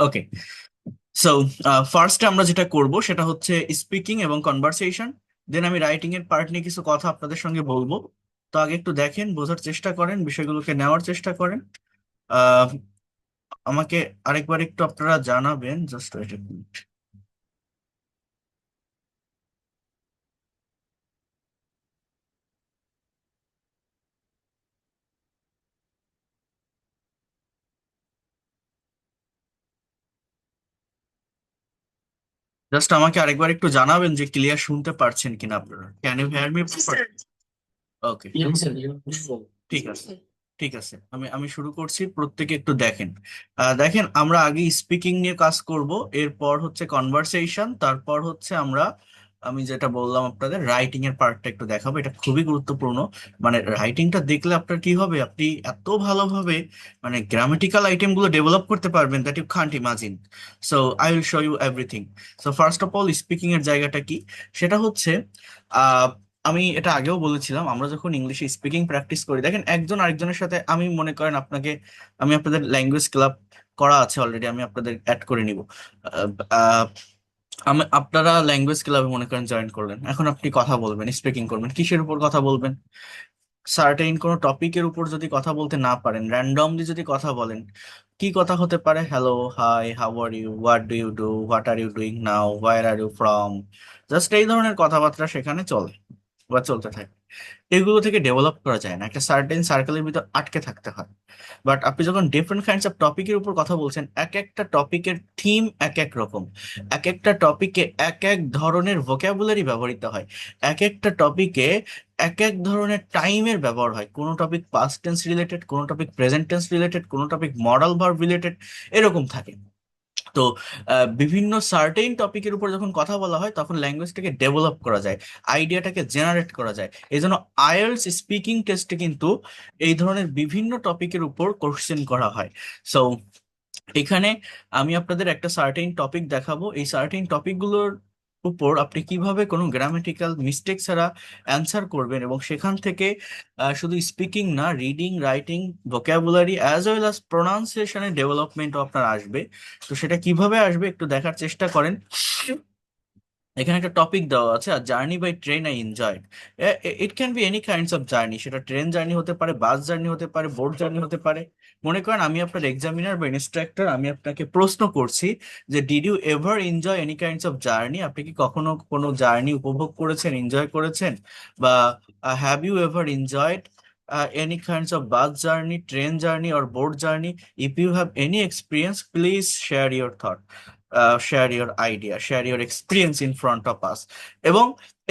ওকে। So ফার্স্টে আমরা যেটা করব সেটা হচ্ছে স্পিকিং এবং কনভারসেশন। দেন আমি রাইটিং এর পার্ট নিয়ে কিছু কথা আপনাদের সঙ্গে বলবো। তো আগে একটু দেখেন, বোঝার চেষ্টা করেন, বিষয়গুলোকে নেওয়ার চেষ্টা করেন। আহ, আমাকে আরেকবার একটু আপনারা জানাবেন, জাস্ট ওয়েট। জাস্ট আমাকে আরেকবার একটু জানাবেন যে ক্লিয়ার শুনতে পারছেন কিনা আপনারা। Can you hear me? Okay, ঠিক আছে। ঠিক আছে, আমি আমি শুরু করছি, প্রত্যেকে একটু দেখেন। দেখেন, আমরা আগে স্পিকিং নিয়ে কাজ করব, এরপর হচ্ছে কনভারসেশন, তারপর হচ্ছে আমরা, আমি যেটা বললাম আপনাদের রাইটিং এর পার্টটা একটু দেখাবো। এটা খুবই গুরুত্বপূর্ণ। মানে রাইটিংটা দেখলে আপনার কি হবে, আপনি এত ভালোভাবে মানে গ্রামাটিক্যাল আইটেম গুলো ডেভেলপ করতে পারবেন that you can't imagine. So I will show you everything. So first of all, speaking এর জায়গাটা কি সেটা হচ্ছে, আমি এটা আগেও বলেছিলাম, আমরা যখন ইংলিশে স্পিকিং প্র্যাকটিস করি, দেখেন একজন আরেকজনের সাথে, আমি মনে করেন আপনাকে, আমি আপনাদের ল্যাঙ্গুয়েজ ক্লাব করা আছে অলরেডি, আমি আপনাদের অ্যাড করে নিব। আহ, আহ, আমি, আপনারা ল্যাঙ্গুয়েজ ক্লাবে মনে করেন জয়েন করলেন, এখন আপনি কথা বলবেন, স্পিকিং করবেন, কিসের উপর কথা বলবেন? সার্টেইন কোনো টপিকের উপর যদি কথা বলতে না পারেন, র্যান্ডমলি যদি কথা বলেন, কি কথা হতে পারে? Hello, hi, how are you, what do you do, what are you doing now, where are you from. Just এই ধরনের কথাবার্তা সেখানে চলে বা চলতে থাকে। এগুলো থেকে ডেভেলপ করা যায় না, একটা সার্টেন সার্কেলের ভিতর আটকে থাকতে হয়। বাট আপনি যখন ডিফারেন্ট কাইন্ডস অফ টপিকের উপর কথা বলছেন, এক একটা টপিকের থিম এক এক রকম, এক একটা টপিকে এক এক ধরনের ভোক্যাবুলারি ব্যবহৃত হয়, এক একটা টপিকে এক এক ধরনের টাইমের ব্যবহার হয়। কোনো টপিক পাস্ট টেন্স রিলেটেড, কোনো টপিক প্রেজেন্ট টেন্স রিলেটেড, কোনো টপিক মডাল ভার্ব রিলেটেড, এরকম থাকে। তো বিভিন্ন সার্টেইন টপিকের উপর যখন কথা বলা হয়, তখন ল্যাঙ্গুয়েজটাকে ডেভেলপ করা যায়, আইডিয়াটাকে জেনারেট করা যায়। এই জন্য আইএলটিএস স্পিকিং টেস্টে কিন্তু এই ধরনের বিভিন্ন টপিকের উপর কোশ্চেন করা হয়। সো এখানে আমি আপনাদের একটা সার্টেইন টপিক দেখাবো, এই সার্টেইন টপিকগুলোর উপর আপনি কিভাবে কোনো গ্রামেটিক্যাল মিস্টেক ছাড়া অ্যান্সার করবেন, এবং সেখান থেকে শুধু স্পিকিং না, reading, writing, vocabulary as well as প্রোনাউন্সিয়েশনের ডেভেলপমেন্টও আপনার আসবে। তো সেটা কিভাবে আসবে একটু দেখার চেষ্টা করেন। এখানে একটা টপিক দেওয়া আছে, আর journey by train I enjoyed. It can be any kinds of journey, সেটা ট্রেন জার্নি হতে পারে, বাস জার্নি হতে পারে, বোট জার্নি হতে পারে। মনে করেন আমি আপনার এক্সামিনার বা ইনস্ট্রাক্টর, আমি আপনাকে প্রশ্ন করছি যে did you ever enjoy any kinds of journey? আপনি কি কখনো কোনো জার্নি উপভোগ করেছেন, এনজয় করেছেন? বা have you ever enjoyed any kinds of bus journey, train journey or boat journey? If you have any experience, please share your thought, share your idea, share your experience in front of us. এবং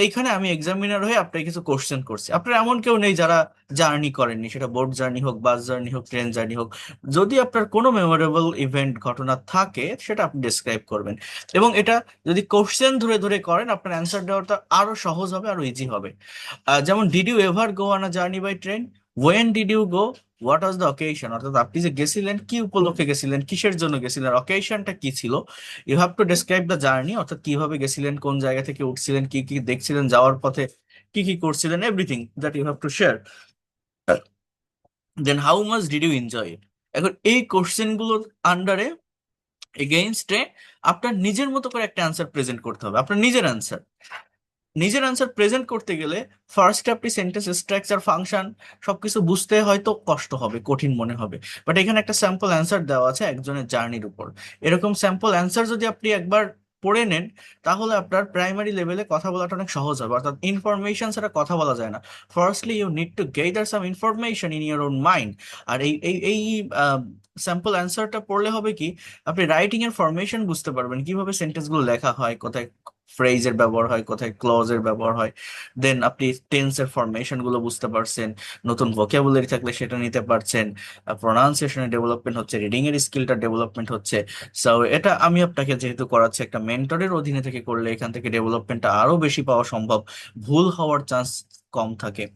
এইখানে আমি examiner হয়ে আপনাকে কিছু question করছি। আপনার এমন কেউ নেই যারা জার্নি করেননি, সেটা বোট জার্নি হোক, বাস জার্নি হোক, ট্রেন জার্নি হোক। যদি আপনার কোনো মেমোরেবল ইভেন্ট, ঘটনা থাকে, সেটা আপনি ডিসক্রাইব করবেন। এবং এটা যদি কোশ্চেন ধরে ধরে করেন, আপনার অ্যান্সার দেওয়াটা আরো সহজ হবে, আরো ইজি হবে। যেমন did you ever go on a journey by train? When did you go? What was the occasion? অর্থাৎ আপনি যে গেছিলেন, কি উপলক্ষে গেছিলেন, কিসের জন্য গেছিলেন, অকেশনটা কি ছিল? You have to describe the journey, অর্থাৎ কিভাবে গেছিলেন, কোন জায়গা থেকে উঠছিলেন, কি কি দেখছিলেন যাওয়ার পথে, কি কি করছিলেন, everything that you have to share. Then how much did you enjoy it? এখন এই কোশ্চেন গুলোর আন্ডারে, এগেইনস্টে, আপনার নিজের মতো করে একটা অ্যান্সার প্রেজেন্ট করতে হবে, আপনার নিজের অ্যান্সার। নিজের অ্যান্সার প্রেজেন্ট করতে গেলে ফার্স্টে আপনি সেন্টেন্স স্ট্রাকচার, ফাংশন সবকিছু বুঝতে হয়তো কষ্ট হবে, কঠিন মনে হবে। বাট এখানে একটা স্যাম্পল অ্যান্সার দেওয়া আছে একজনের জার্নির উপর। এরকম স্যাম্পল অ্যান্সার যদি আপনি একবার পড়ে নেন, তাহলে আপনার প্রাইমারি লেভেলে কথা বলাটা অনেক সহজ হবে। অর্থাৎ ইনফরমেশন ছাড়া কথা বলা যায় না। Firstly you need to gather some information in your own mind. আর এই স্যাম্পল অ্যান্সারটা পড়লে হবে কি, আপনি রাইটিং এর ফরমেশন বুঝতে পারবেন, কিভাবে সেন্টেন্স গুলো লেখা হয়, কোথায় ফ্রেজের ব্যবহার হয়, কোথায় ক্লজের ব্যবহার হয়। দেন আপনি টেন্সের ফরমেশন গুলো বুঝতে পারছেন, নতুন ভোকাবুলারি থাকলে সেটা নিতে পারছেন, প্রোনাউন্সিয়েশনের ডেভেলপমেন্ট হচ্ছে, রিডিং এর স্কিলটা ডেভেলপমেন্ট হচ্ছে। সো এটা আমি আপনাকে যেহেতু করাচ্ছি, একটা মেন্টরের অধীনে থেকে করলে এখান থেকে ডেভেলপমেন্টটা আরো বেশি পাওয়া সম্ভব, ভুল হওয়ার চান্স কম থাকে।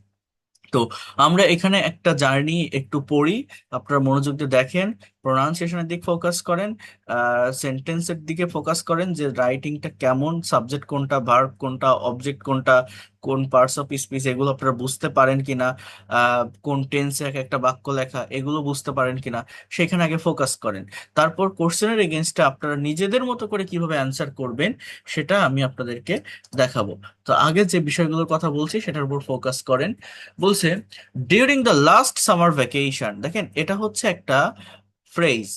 তো আমরা এখানে একটা জার্নি একটু পড়ি, আপনারা মনোযোগ দিয়ে দেখেন। প্রোনাউন্সিয়েশনের দিক ফোকাস করেন, সেন্টেন্সের দিকে ফোকাস করেন যে রাইটিংটা কেমন, সাবজেক্ট কোনটা, ভার্ব কোনটা, অবজেক্ট কোনটা, কোন পার্টস অফ স্পিচ এগুলো আপনারা বুঝতে পারেন কিনা, কোন টেন্সে এক একটা বাক্য লেখা এগুলো বুঝতে পারেন কিনা, সেখানে আগে ফোকাস করেন। তারপর কোশ্চেনের এগেনস্টে আপনারা নিজেদের মতো করে কিভাবে অ্যান্সার করবেন সেটা আমি আপনাদেরকে দেখাবো। তো আগে যে বিষয়গুলোর কথা বলছি সেটার উপর ফোকাস করেন। বলছে during the last summer vacation, দেখেন এটা হচ্ছে একটা ফ্রেজ,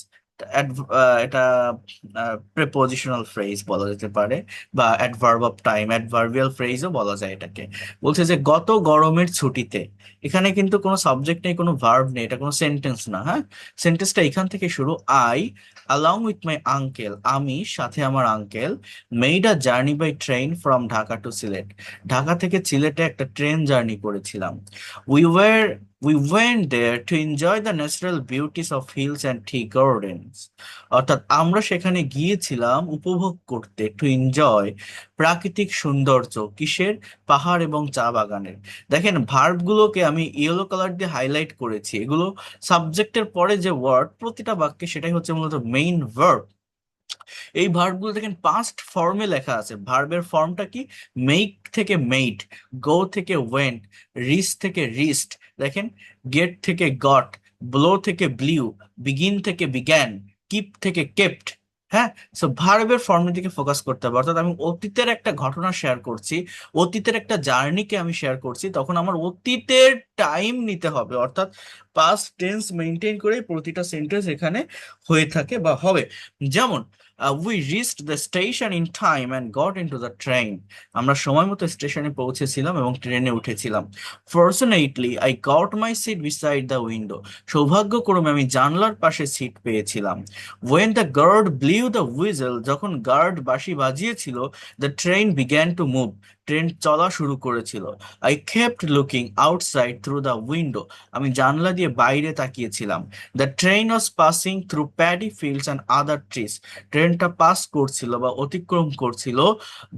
এটা প্রেপোজিশনাল ফ্রেজ বলা যেতে পারে, বা অ্যাডভার্ব অফ টাইম, অ্যাডভার্বিয়াল ফ্রেজও বলা যায় এটাকে। বলছে যে গত গরমের ছুটিতে, এখানে কিন্তু কোনো সাবজেক্ট নেই, কোনো ভার্ব নেই, এটা কোনো সেন্টেন্স না। হ্যাঁ, সেন্টেন্সটা এখান থেকে শুরু। I along with my uncle, আমি সাথে আমার uncle, made a journey by train from Dhaka to Sylhet, Dhaka থেকে সিলেটে একটা ট্রেন জার্নি করেছিলাম। We were We went there to enjoy the natural beauties of hills and tea gardens. অর্থাৎ আমরা সেখানে গিয়েছিলাম উপভোগ করতে, টু এনজয়, প্রাকৃতিক সৌন্দর্য কিসের, পাহাড় এবং চা বাগানের। দেখেন ভার্বগুলোকে আমি ইয়েলো কালার দিয়ে হাইলাইট করেছি, এগুলো সাবজেক্টের পরে যে ওয়ার্ড প্রতিটা বাক্যে সেটাই হচ্ছে মূলত মেইন ভার্ব। এই ভার্বগুলো দেখেন পাস্ট ফর্মে লেখা আছে। ভার্বের ফর্মটা কি, মেক থেকে মেড, গো থেকে ওয়েন্ট, রিচ থেকে রিস্ট, দেখেন গেট থেকে গট, ব্লো থেকে ব্লিউ, বিগিন থেকে বিগ্যান, কিপ থেকে কেপ্ট। হ্যাঁ, সো ভার্বের ফর্মের দিকে ফোকাস করতে হবে। অর্থাৎ আমি অতীতের একটা ঘটনা শেয়ার করছি, অতীতের একটা জার্নিকে আমি শেয়ার করছি, তখন আমার অতীতের টাইম নিতে হবে। অর্থাৎ পাস্ট টেন্স মেনটেন করে প্রতিটা সেন্টেন্স এখানে হয়ে থাকে বা হবে। যেমন we reached the station in time and got into the train, আমরা সময় মতো স্টেশনে পৌঁছেছিলাম এবং ট্রেনে উঠেছিলাম। Fortunately I got my seat beside the window, সৌভাগ্যক্রমে আমি জানলার পাশে সিট পেয়েছিলাম। When the guard blew the whistle, যখন গার্ড বাঁশি বাজিয়েছিল, the train began to move, train চলা শুরু করেছিল। I kept looking outside through the window, আমি জানলা দিয়ে বাইরে তাকিয়েছিলাম। The train was passing through paddy fields and other trees, ট্রেনটা পাস করছিল বা অতিক্রম করছিল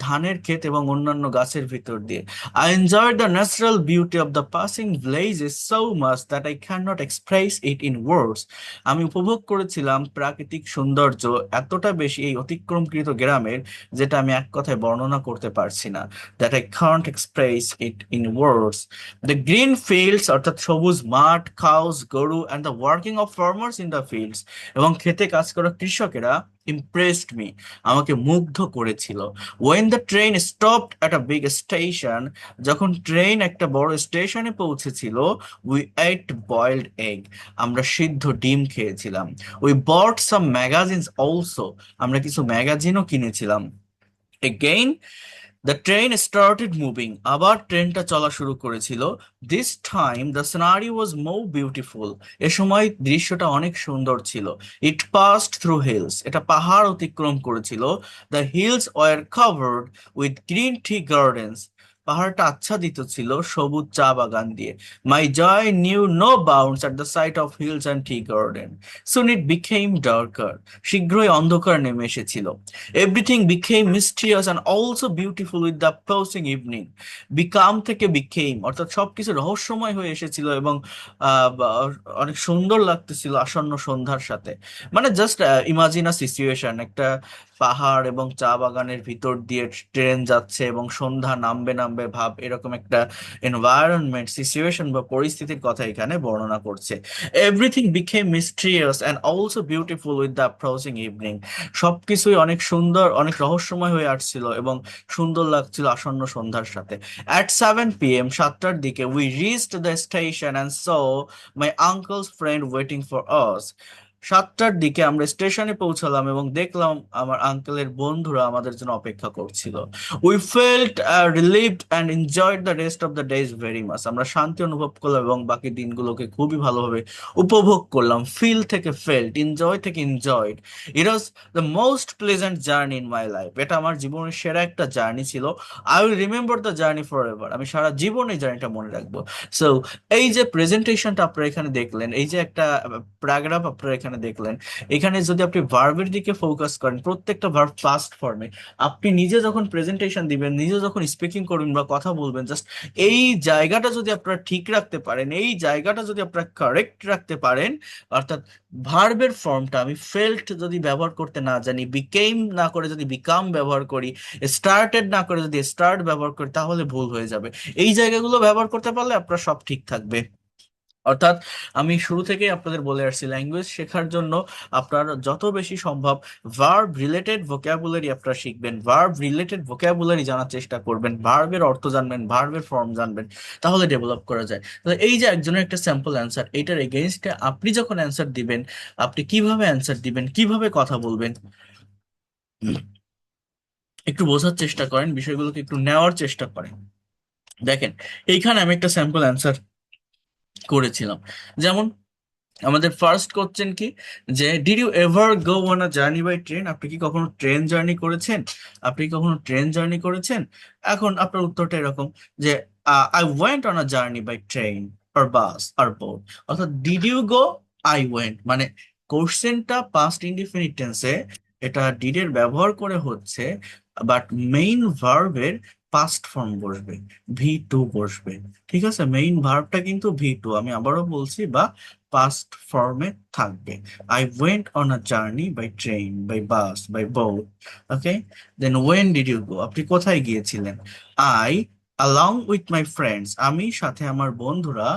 ধানের ক্ষেত এবং অন্যান্য গাছের ভিতর দিয়ে। I enjoyed the natural beauty of the passing villages so much that I can not express it in words, আমি উপভোগ করেছিলাম প্রাকৃতিক সৌন্দর্য এতটা বেশি এই অতিক্রমকৃত গ্রামের, যেটা আমি এক কথায় বর্ণনা করতে পারছি না, that I can't express it in words. The green fields, অর্থাৎ সবুজ মাঠ, কাউস, গরু, and the working of farmers in the fields, এবং খেতে কাজ করা কৃষকেরা, ইমপ্রেসড মি, আমাকে মুগ্ধ করেছিল। When the train stopped at a big station, যখন ট্রেন একটা বড় স্টেশনে পৌঁছেছিল, উই এট বয়েলড এগ, আমরা সিদ্ধ ডিম খেয়েছিলাম। We bought some magazines also, আমরা কিছু ম্যাগাজিনও কিনেছিলাম। Again the train started moving, আবার ট্রেনটা চলা শুরু করেছিল। This time the scenery was more beautiful, এ সময় দৃশ্যটা অনেক সুন্দর ছিল। ইট পাসড থ্রু হিলস, এটা পাহাড় অতিক্রম করেছিল। The hills were covered with green tea gardens, পাহাড়টা আচ্ছাদিত ছিল সবুজ চা বাগান দিয়ে। My joy knew no bounds at the sight of hills and tea garden, soon it became darker, শীঘ্রই অন্ধকার নেমে এসেছিল। Everything became mysterious and also beautiful with the approaching evening, become থেকে বিকেম, অর্থাৎ সবকিছু রহস্যময় হয়ে এসেছিল এবং অনেক সুন্দর লাগতেছিল আসন্ন সন্ধ্যার সাথে। মানে জাস্ট ইমাজিন আ সিচুয়েশন, একটা পাহাড় এবং চা বাগানের ভিতর দিয়ে ট্রেন যাচ্ছে এবং সন্ধ্যা নামবে নামবে ভাব, এরকম একটা এনভায়রনমেন্ট, সিচুয়েশন বা পরিস্থিতির কথা এখানে বর্ণনা করছে। Everything became mysterious and also beautiful with the approaching evening, সবকিছুই অনেক সুন্দর, অনেক রহস্যময় হয়ে আসছিল এবং সুন্দর লাগছিল আসন্ন সন্ধ্যার সাথে। অ্যাট 7 p.m., 7টার দিকে, we reached the station and so my uncle's friend waiting for us, 7টার দিকে আমরা স্টেশনে পৌঁছালাম এবং দেখলাম আমার আঙ্কেলের বন্ধুরা আমাদের জন্য অপেক্ষা করছিল। We felt relieved and enjoyed the rest of the days very much, আমরা শান্তি অনুভব করলাম এবং বাকি দিনগুলোকে খুবই ভালোভাবে উপভোগ করলাম। ফিল থেকে ফেল্ট, এনজয় থেকে enjoyed. It was the most pleasant journey in my life, এটা আমার জীবনের সেরা একটা জার্নি ছিল। I will remember the journey for ever, আমি সারা জীবন এই জার্নিটা মনে রাখবো। সো এই যে প্রেজেন্টেশনটা আপনারা এখানে দেখলেন, এই যে একটা প্যারাগ্রাফ আপনারা এখানে এখানে দেখলেন। এখানে যদি আপনি ভার্বের দিকে ফোকাস করেন, প্রত্যেকটা ভার্ব পাস্ট ফর্মে। আপনি নিজে যখন প্রেজেন্টেশন দিবেন, নিজে যখন স্পিকিং করবেন বা কথা বলবেন, জাস্ট এই জায়গাটা যদি আপনারা ঠিক রাখতে পারেন, এই জায়গাটা যদি আপনারা কারেক্ট রাখতে পারেন, অর্থাৎ ভার্বের ফর্মটা আমি ফেল্ট যদি ব্যবহার করতে না জানি, বিকেম না করে যদি বিকাম ব্যবহার করি, স্টার্টেড না করে যদি স্টার্ট ব্যবহার করি, তাহলে ভুল হয়ে যাবে। এই জায়গাগুলো ব্যবহার করতে পারলে আপনার সব ঠিক থাকবে। অর্থাৎ আমি শুরু থেকেই আপনাদের বলে আসছি, ল্যাঙ্গুয়েজ শেখার জন্য আপনার যত বেশি সম্ভব ভার্ব রিলেটেড ভোকাবুলারি আপনারা শিখবেন, ভার্ব রিলেটেড ভোকাবুলারি জানার চেষ্টা করবেন, ভার্বের অর্থ জানবেন, ভার্বের ফর্ম জানবেন, তাহলে ডেভেলপ করা যায়। তো এই যে একজনের একটা স্যাম্পল অ্যান্সার, এইটার এগেইনস্টে আপনি যখন অ্যান্সার দিবেন, আপনি কিভাবে অ্যান্সার দিবেন, কিভাবে কথা বলবেন, একটু বোঝার চেষ্টা করেন, বিষয়গুলোকে একটু নেওয়ার চেষ্টা করেন। দেখেন, এইখানে আমি একটা স্যাম্পল অ্যান্সার করেছিলাম। যেমন আমাদের ফার্স্ট কোশ্চেন কি, যে did you ever go on a journey by train? আপনি কি কখনো ট্রেন জার্নি করেছেন? আপনি কি কখনো ট্রেন জার্নি করেছেন? এখন আপনার উত্তরটা এরকম যে I went on a journey by train আর বাস আর বোট। অর্থাৎ did you go, I went, মানে কোশ্চেনটা পাস্ট ইনডিফিনিট টেন্সে, এটা ডিড এর ব্যবহার করে হচ্ছে, বাট মেইন ভার্বের পাস্ট ফর্ম বসবে, ভি টু বসবে। ঠিক আছে, মেইন ভার্বটা কিন্তু ভি টু, আমি আবারও বলছি, বা পাস্ট ফর্মে থাকবে। I went on a journey by train, by bus, by boat. Okay, then when did you go, আপনি কোথায় গিয়েছিলেন? I along with my friends, আমি সাথে আমার বন্ধুরা,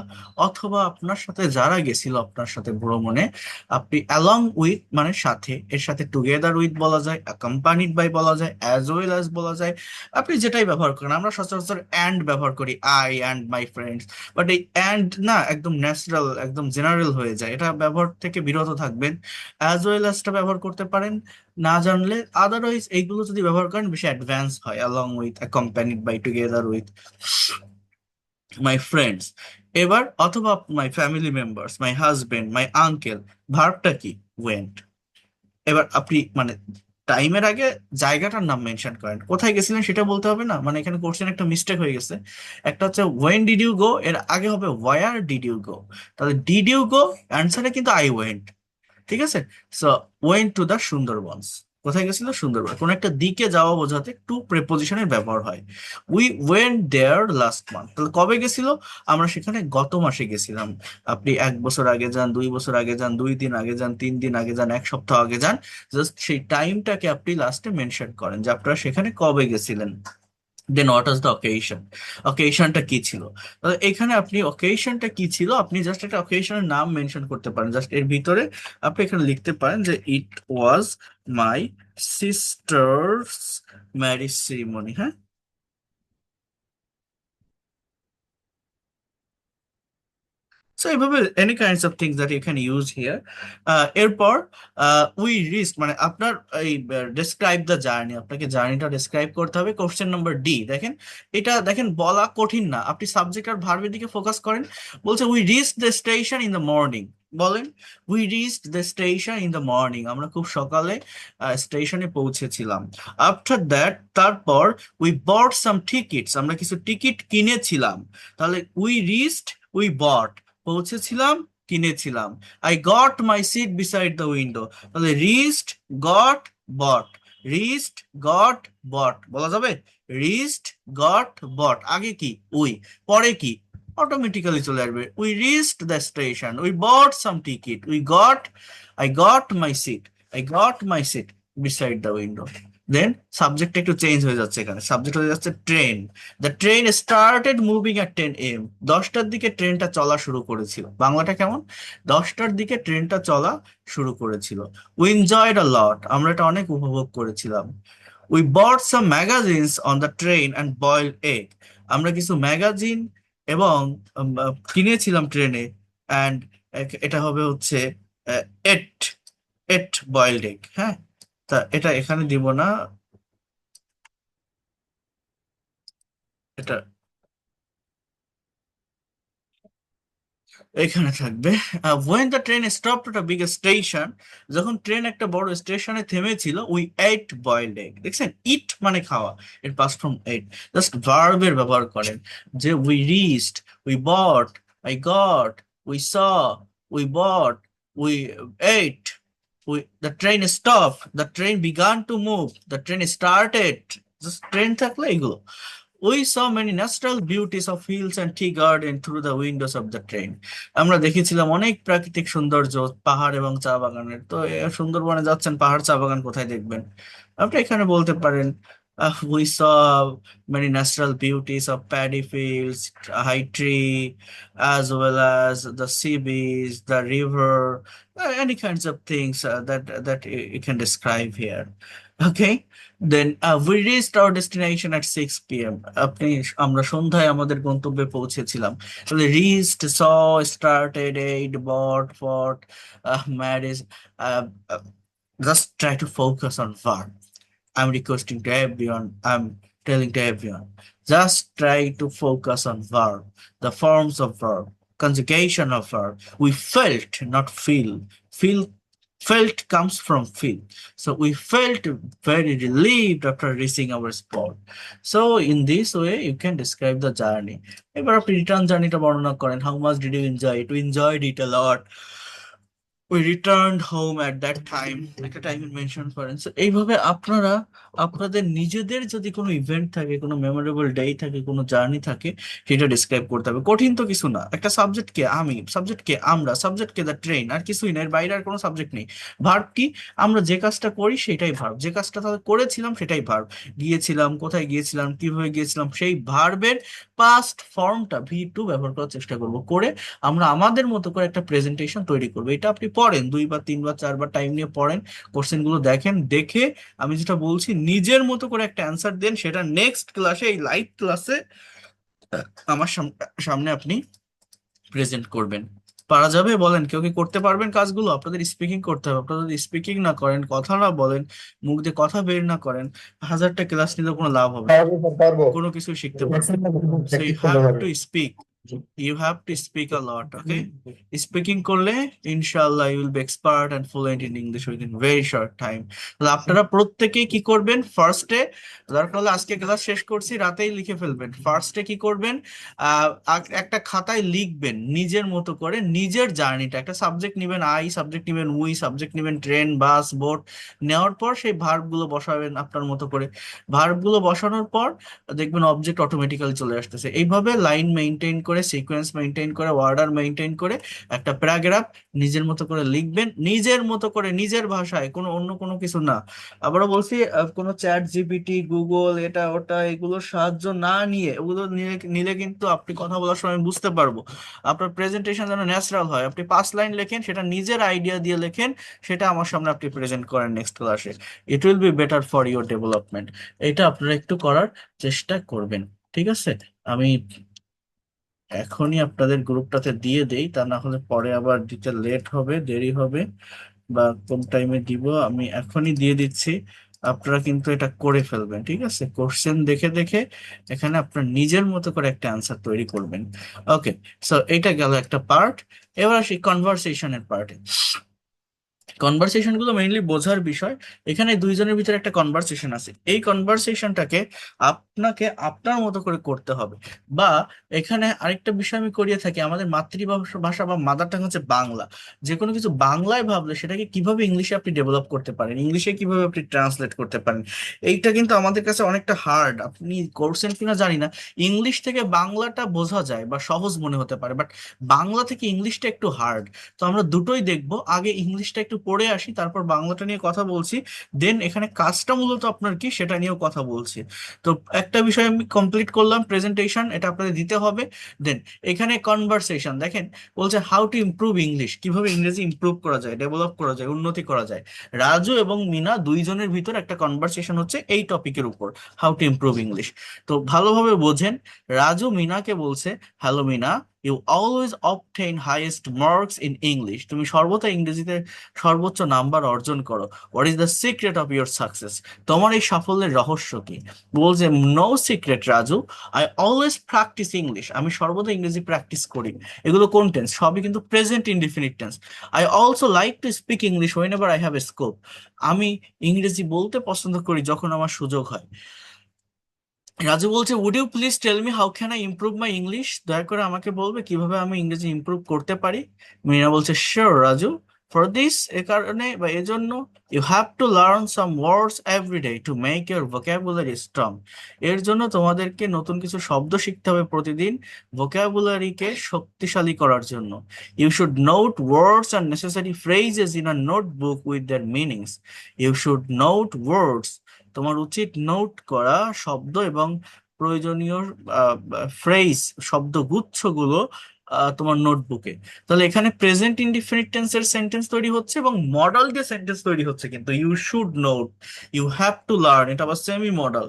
অথবা আপনার সাথে যারা গেছিল আপনার সাথে ভ্রমণে। আপনি along উইথ মানে সাথে, এর সাথে টুগেদার উইথ বলা যায়, অ্যাকম্পানিড বাই বলা যায়, অ্যাজ ওয়েল অ্যাজ বলা যায়। আপনি যেটাই ব্যবহার করেন, আমরা সচরাচর অ্যান্ড ব্যবহার করি, I and my friends. But এই অ্যান্ড না একদম ন্যাচারাল, একদম জেনারেল হয়ে যায়, এটা ব্যবহার থেকে বিরত থাকবেন। অ্যাজ ওয়েল অ্যাজটা ব্যবহার করতে পারেন না জানলে, আদারওয়াইজ এইগুলো যদি ব্যবহার করেন বেশি অ্যাডভান্স হয়, along with, accompanied by, together with my friends. এবার অথবা my family members, my husband, my uncle, ভার্বটা কি? ওয়েন্ট। এবার আপনি মানে টাইমের আগে জায়গাটার নাম মেনশন করেন, কোথায় গেছিলেন সেটা বলতে হবে না, মানে এখানে কোশ্চেন একটা মিস্টেক হয়ে গেছে। একটা হচ্ছে ওয়েন ডিড ইউ গো, এর আগে হবে ওয়ার ডিড ইউ গো। তাহলে ডিড ইউ গো, অ্যান্সারে কিন্তু আই ওয়েন্ট। ঠিক আছে, so went to the Sundarbans, কোথায় গেছিল? সুন্দরবন। কোন একটা দিকে যাওয়া বোঝাতে টু প্রেপোজিশনের ব্যবহার হয়। We went there last month, তাহলে কবে গেছিল? আমরা সেখানে গত মাসে গেছিলাম। আপনি 1 বছর আগে যান, 2 বছর আগে যান, 2 দিন আগে যান, 3 দিন আগে যান, 1 সপ্তাহ আগে যান, জাস্ট সেই টাইমটাকে আপনি লাস্টে মেনশন করেন যে আপনারা সেখানে কবে গেছিলেন। দেন হোয়াট ওয়াজ দ্য অকেশন, অকেশনটা কি ছিল? এখানে আপনি অকেশনটা কি ছিল, আপনি জাস্ট একটা অকেশনের নাম মেনশন করতে পারেন, জাস্ট এর ভিতরে আপনি এখানে লিখতে পারেন যে it was my sister's marriage ceremony. হ্যাঁ, সো এইভাবে any kinds of things that you can use here. এরপর উই রিস্ক, মানে আপনার এই ডেসক্রাইব দ্য জার্নি, আপনাকে জার্নিটা ডেসক্রাইব করতে হবে। কোশ্চেন নাম্বার ডি দেখেন, এটা দেখেন বলা কঠিন না, আপনি সাবজেক্ট আর ভার্বের দিকে ফোকাস করেন। বলছে we reach the station in the morning. বলেন, we reach the station in the morning, আমরা খুব সকালে স্টেশনে পৌঁছেছিলাম। আফটার দ্যাট, তারপর উই বট সাম টিকিটস, আমরা কিছু টিকিট কিনেছিলাম। তাহলে উই রিচড, উই বট, পৌঁছেছিলাম, কিনেছিলাম। I got my seat beside the window, তাহলে রিস্ট, গট, বট, রিস্ট, গট, বট বলা যাবে। রিস্ট, গট, বট, আগে কি? উই, পরে কি? অটোমেটিক্যালি চলে আসবে। We reached the station, we bought some ticket, we got, I got my seat, I got my seat beside the window. Then subject একটু change হয়ে যাচ্ছে, এখানে সাবজেক্ট হয়ে যাচ্ছে train. The train started moving at 10 AM, 10টার দিকে ট্রেনটা চলা শুরু করেছিল। বাংলাটা কেমন? 10টার দিকে ট্রেনটা চলা শুরু করেছিল। উই এনজয়েড আ লট, আমরা এটা অনেক উপভোগ করেছিলাম। We bought some magazines on the train and boiled egg, আমরা কিছু ম্যাগাজিন এবং কিনেছিলাম ট্রেনে। অ্যান্ড এটা হবে হচ্ছে এট, এট বয়েলড এগ। হ্যাঁ, তা এটা এখানে দিব না, এটা এখানে থাকবে। When the train stopped at a big station, যখন ট্রেন একটা বড় স্টেশনে থেমেছিল, উই এট বয়েলড এগ। দেখছেন, ইট মানে খাওয়া, এর পাস্ট ফর্ম এট। জাস্ট ভার্বের ব্যবহার করেন, যে we reached, we bot, I got, we saw, we bot, we ate, the train stopped, the train began to move, the train started, just train থাকলে এগুলো। We saw many natural beauties of hills and tea garden through the windows of the train. আমরা দেখেছিলাম অনেক প্রাকৃতিক সৌন্দর্য পাহাড় এবং চা বাগানের। তো সুন্দরবনে যাচ্ছেন, পাহাড় চা বাগান কোথায় দেখবেন? আপনি এখানে বলতে পারেন we saw many natural beauties of paddy fields, high tree, as well as the sea beach, the river, any kinds of things that you can describe here. Okay, then we reached our destination at 6 p.m. আমরা সন্ধ্যায় আমাদের গন্তব্যে পৌঁছেছিলাম। So we reached, saw, started, ate, bought, fought, marriage. Uh, uh, just try to focus on verb. I'm requesting to everyone, I'm telling to everyone, just try to focus on verb, the forms of verb, conjugation of verb. We felt, not feel. Feel, felt comes from feel. So we felt very relieved after reaching our spot. So in this way, you can describe the journey. এবার আপনি return জার্নিটা বর্ণনা করেন। How much did you enjoy it? We enjoyed it a lot. We returned home at that time, একটা time mention করেন। So এইভাবে আপনারা আপনাদের নিজেদের যদি কোনো ইভেন্ট থাকে, কোনো মেমোরেবল ডে থাকে, কোনো জার্নি থাকে, সেটা ডিসক্রাইব করতে হবে। কঠিন তো কিছু না। একটা সাবজেক্টকে আমি, সাবজেক্টকে আমরা, সাবজেক্টকে দ্য ট্রেন, আর কিছুই না, এর বাইরে আর কোনো সাবজেক্ট নেই। ভার্ব কি? আমরা যে কাজটা করি সেটাই ভার্ব, যে কাজটা তাহলে করেছিলাম সেটাই ভার্ব। গিয়েছিলাম, কোথায় গিয়েছিলাম, কিভাবে গিয়েছিলাম, সেই ভার্বের পাস্ট ফর্মটা ভি টু ব্যবহার করার চেষ্টা করব, করে আমরা আমাদের মতো করে একটা প্রেজেন্টেশন তৈরি করবো। এটা আপনি পড়েন, 2 বা 3 বা 4 বার টাইম নিয়ে পড়েন, কোশ্চেন গুলো দেখেন, দেখে আমি যেটা বলছি নিজের মতো করে একটা অ্যান্সার দেন, সেটা নেক্সট ক্লাসে, এই লাইভ ক্লাসে আমার সামনে আপনি প্রেজেন্ট করবেন। পারা যাবে? বলেন, কেউ কি করতে পারবেন কাজগুলো? আপনাদের স্পিকিং করতে হবে। আপনারা যদি স্পিকিং না করেন, কথা না বলেন, মুখ দিয়ে কথা বের না করেন, হাজারটা ক্লাস নিলেও কোনো লাভ হবে না, পারবো স্যার, পারবো। কোনো কিছু শিখতে পারবেন। So you প্র্যাকটিস করতে have হবে। to speak. You have to speak a lot, okay? Speaking করলে ইনশাআল্লাহ you will be expert and fluent in English within very short time. তাহলে আপনারা প্রত্যেকেই কি করবেন? ফার্স্টে, দরকার হলে আজকে ক্লাস শেষ করছি রাতেই লিখে ফেলবেন। ফার্স্টে কি করবেন? একটা খাতায় লিখবেন নিজের মতো করে নিজের জার্নিটা। একটা সাবজেক্ট নেবেন, আই সাবজেক্ট নেবেন, উই সাবজেক্ট নেবেন, ট্রেন, বাস, বোট, নেওয়ার পর সেই ভার্ব গুলো বসাবেন আপনার মতো করে। ভার্ব গুলো বসানোর পর দেখবেন অবজেক্ট অটোমেটিক্যালি চলে আসতেছে। এইভাবে লাইন মেনটেন করে, সিকোয়েন্স মেনটেন করে, অর্ডার মেনটেন করে একটা প্যারাগ্রাফ নিজের মতো করে লিখবেন, নিজের মতো করে, নিজের ভাষায়, কোনো অন্য কোনো কিছু না। আবারও বলছি, কোনো চ্যাট জিপিটি, গুগল, এটা ওটা এগুলোর সাহায্য না নিয়ে, ওগুলো নিলে নিলে কিন্তু আপনি কথা বলার সময় আমি বুঝতে পারবো। আপনার প্রেজেন্টেশন যেন ন্যাচারাল হয়। আপনি 5 লাইন লেখেন, সেটা নিজের আইডিয়া দিয়ে লেখেন, সেটা আমার সামনে আপনি প্রেজেন্ট করেন নেক্সট ক্লাসে। It will be better for your development. এটা আপনারা একটু করার চেষ্টা করবেন, ঠিক আছে? আমি এখনই আপনাদের গ্রুপটাতে দিয়ে দেই, তা না হলে পরে আবার দিতে লেট হবে, দেরি হবে, বা কোন টাইমে দিব। আমি এখনই দিয়ে দিচ্ছি, আপনারা কিন্তু এটা করে ফেলবেন, ঠিক আছে? কোশ্চেন দেখে দেখে এখানে আপনার নিজের মতো করে একটা অ্যান্সার তৈরি করবেন। ওকে, সো এটা গেল একটা পার্ট। এবার আসি কনভারসেশনের পার্টে। কনভারসেশন গুলো মেইনলি বোঝার বিষয়। এখানে দুইজনের ভিতরে একটা কনভারসেশন আছে, এই কনভারসেশনটাকে আপনাকে আপনার মতো করে করতে হবে। বা এখানে আরেকটা বিষয় আমি করিয়ে থাকি, আমাদের মাতৃভাষা ভাষা বা মাদার টাং হচ্ছে বাংলা। যে কোনো কিছু বাংলায় ভাবলে সেটাকে কিভাবে ইংলিশে আপনি ডেভেলপ করতে পারেন, ইংলিশে কিভাবে আপনি ট্রান্সলেট করতে পারেন, এইটা কিন্তু আমাদের কাছে অনেকটা হার্ড। আপনি করছেন কিনা জানি না, ইংলিশ থেকে বাংলাটা বোঝা যায় বা সহজ মনে হতে পারে, বাট বাংলা থেকে ইংলিশটা একটু হার্ড। তো আমরা দুটোই দেখবো, আগে ইংলিশটা একটু পড়ে আসি, তারপর বাংলাটা নিয়ে কথা বলছি, দেন এখানে কাজটা মূলত আপনার কি সেটা নিয়েও কথা বলছি। তো একটা বিষয় আমি কমপ্লিট করলাম, প্রেজেন্টেশন, এটা আপনাদের দিতে হবে। দেন এখানে কনভারসেশন দেখেন, বলছে হাউ টু ইমপ্রুভ ইংলিশ, কিভাবে ইংরেজি ইমপ্রুভ করা যায়, ডেভেলপ করা যায়, উন্নতি করা যায়। রাজু এবং মিনা দুইজনের ভিতর একটা কনভারসেশন হচ্ছে এই টপিকের উপর, হাউ টু ইমপ্রুভ ইংলিশ। তো ভালোভাবে বোঝেন, রাজু মিনাকে বলছে, hello Meena, you always obtain highest marks in English, তুমি সর্বদা ইংরেজিতে সর্বোচ্চ নাম্বার অর্জন করো। What is the secret of your success, তোমার এই সাফল্যের রহস্য কি? বলছে, no secret Raju, I always practise English, আমি সর্বদা ইংরেজি প্র্যাকটিস করি। এগুলো কোন টেন্স? সবই কিন্তু present indefinite tense. I also like to speak English when ever I have a scope, আমি ইংরেজি বলতে পছন্দ করি যখন আমার সুযোগ হয়। রাজু বলছে, would you please tell me how can I improve my English, দয়া করে আমাকে বলবে কিভাবে আমি ইংরেজি ইমপ্রুভ করতে পারি। মীরা বলছে, শিওর রাজু, ফর দিস, এ কারণে বা এজন্য, you have to learn some words every day to make your vocabulary strong. এর জন্য তোমাদেরকে নতুন কিছু শব্দ শিখতে হবে প্রতিদিন, ভোকাবুলারিকে শক্তিশালী করার জন্য। You should note words and necessary phrases in a notebook with their meanings. You should note words, তোমার উচিত নোট করা শব্দ এবং প্রয়োজনীয় ফ্রেজ, শব্দগুচ্ছগুলো তোমার নোটবুকে। তাহলে এখানে প্রেজেন্ট ইনডিফিনিট টেন্সের সেন্টেন্স তৈরি হচ্ছে এবং মডাল দিয়ে সেন্টেন্স তৈরি হচ্ছে, কিন্তু you should note, you have to learn, এটা আবার সেমি মডাল।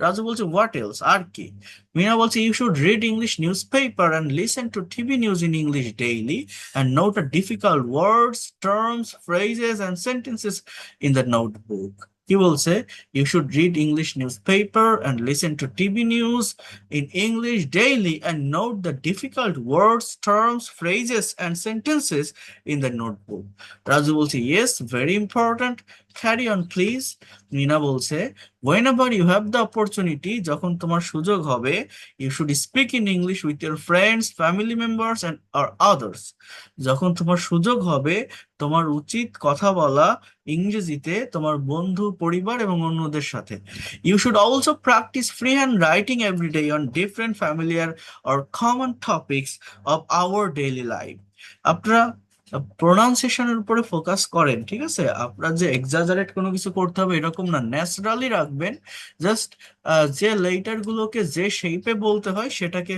রাজু বলছে হোয়াট এলস, আর কি? মিনা বলছে you should read English newspaper and listen to TV news in English daily and note a difficult words, terms, phrases and sentences in the notebook. কি বলছে? You should read English newspaper and listen to TV news in English daily and note the difficult words, terms, phrases, and sentences in the notebook. Raju বলছে yes, very important. Carry on, please. Meena বলছে whenever you have the opportunity, যখন তোমার সুযোগ হবে, you should speak in English with your friends, family members, and or others. যখন তোমার সুযোগ হবে, তোমার উচিত কথা বলা ইংরেজিতে তোমার বন্ধু, পরিবার এবং অন্যদের সাথে। You should also practice freehand writing every day on different familiar or common topics of our daily life. আপনারা প্রোনাউন্সিয়েশনের উপরে ফোকাস করেন, ঠিক আছে? আপনারা যে এক্সাজারেট কোনো কিছু করতে হবে এরকম না, ন্যাচারালি রাখবেন। জাস্ট যে লেটার গুলোকে যে শেপে বলতে হয় সেটাকে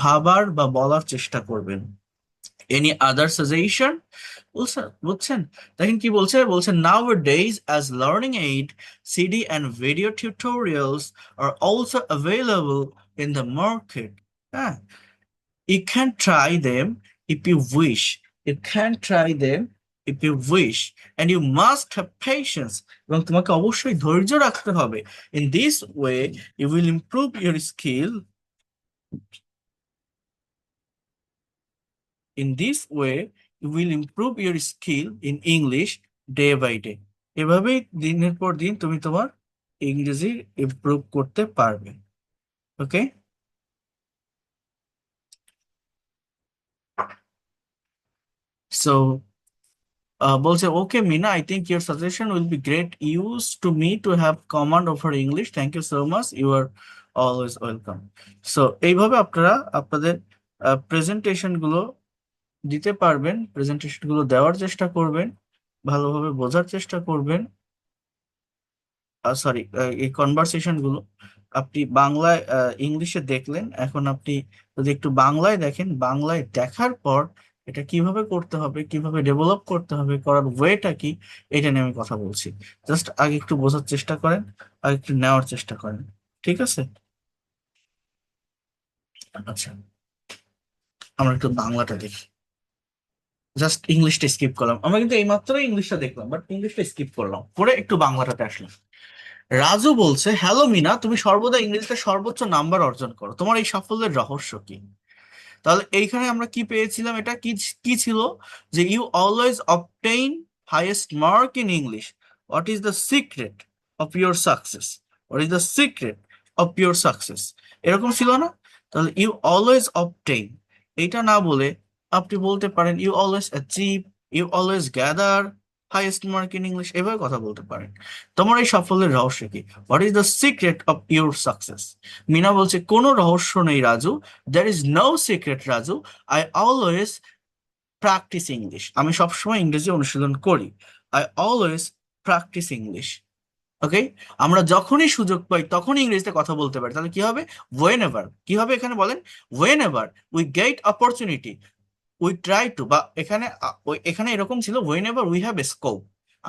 ভাবার বা বলার চেষ্টা করবেন। Any other suggestion? বুঝছেন? দেখেন কি বলছে, বলছে nowadays as learning aid CD and video tutorials are also available in the market. হ্যাঁ, you can try them if you wish, you can try them if you wish and you must have patience, এবং তোমাকে অবশ্যই ধৈর্য রাখতে হবে। In this way you will improve your skill, in this way, you will improve your skill in English day by day. এভাবেই দিনের পর দিন তুমি তোমার ইংরেজি ইমপ্রুভ করতে পারবে। ওকে, সো বলছে okay Meena, I think your suggestion will be great use to me to have command over English, thank you so much, you are always welcome. So এইভাবে আপনারা আপনাদের প্রেজেন্টেশন গুলো দিতে পারবেন, প্রেজেন্টেশন গুলো দেওয়ার চেষ্টা করবেন, ভালোভাবে বোঝার চেষ্টা করবেন। সরি, এই কনভারসেশন গুলো আপনি বাংলায় ইংলিশে দেখলেন, এখন আপনি যদি একটু বাংলায় দেখেন, বাংলায় দেখার পর এটা কিভাবে করতে হবে, কিভাবে ডেভেলপ করতে হবে, করার ওয়েটা কি, এটা নিয়ে আমি কথা বলছি। জাস্ট আগে একটু বোঝার চেষ্টা করেন, আগে একটু নেওয়ার চেষ্টা করেন, ঠিক আছে? আচ্ছা, আমরা একটু বাংলাটা দেখি। জাস্ট ইংলিশটা স্কিপ করলাম, আমরা কিন্তু এইমাত্র ইংলিশটা দেখলাম, বাট ইংলিশটা স্কিপ করলাম, করে একটু বাংলাটাতে আসলাম। রাজু বলছে হ্যালো মিনা, তুমি সর্বদা ইংরেজিতে সর্বোচ্চ নাম্বার অর্জন করো, তোমার এই সাফল্যের রহস্য কি? তাহলে এইখানে আমরা কি পেয়েছিলাম, এটা কি কি ছিল, যে you always obtain highest mark in English, what is the secret of your success, what is the secret of your success, এরকম ছিল না? তাহলে ইউ অলওয়েজ অবটেইন, এইটা না বলে আপনি বলতে পারেন you always achieve, you always gather highest mark in English, এভাবে কথা বলতে পারেন। তোমার এই সাফল্যের রহস্য কি, what is the secret of your success? Meena বলছে কোনো রহস্য নেই Raju, there is no secret Raju, I always practice English, আমি সবসময় ইংরেজি অনুশীলন করি, I always practice English. ওকে, আমরা যখনই সুযোগ পাই তখনই ইংরেজিতে কথা বলতে পারি। তাহলে কি হবে? whenever, কি হবে এখানে বলেন? whenever we get opportunity we try to, বা এখানে এখানে এরকম ছিল whenever we have scope,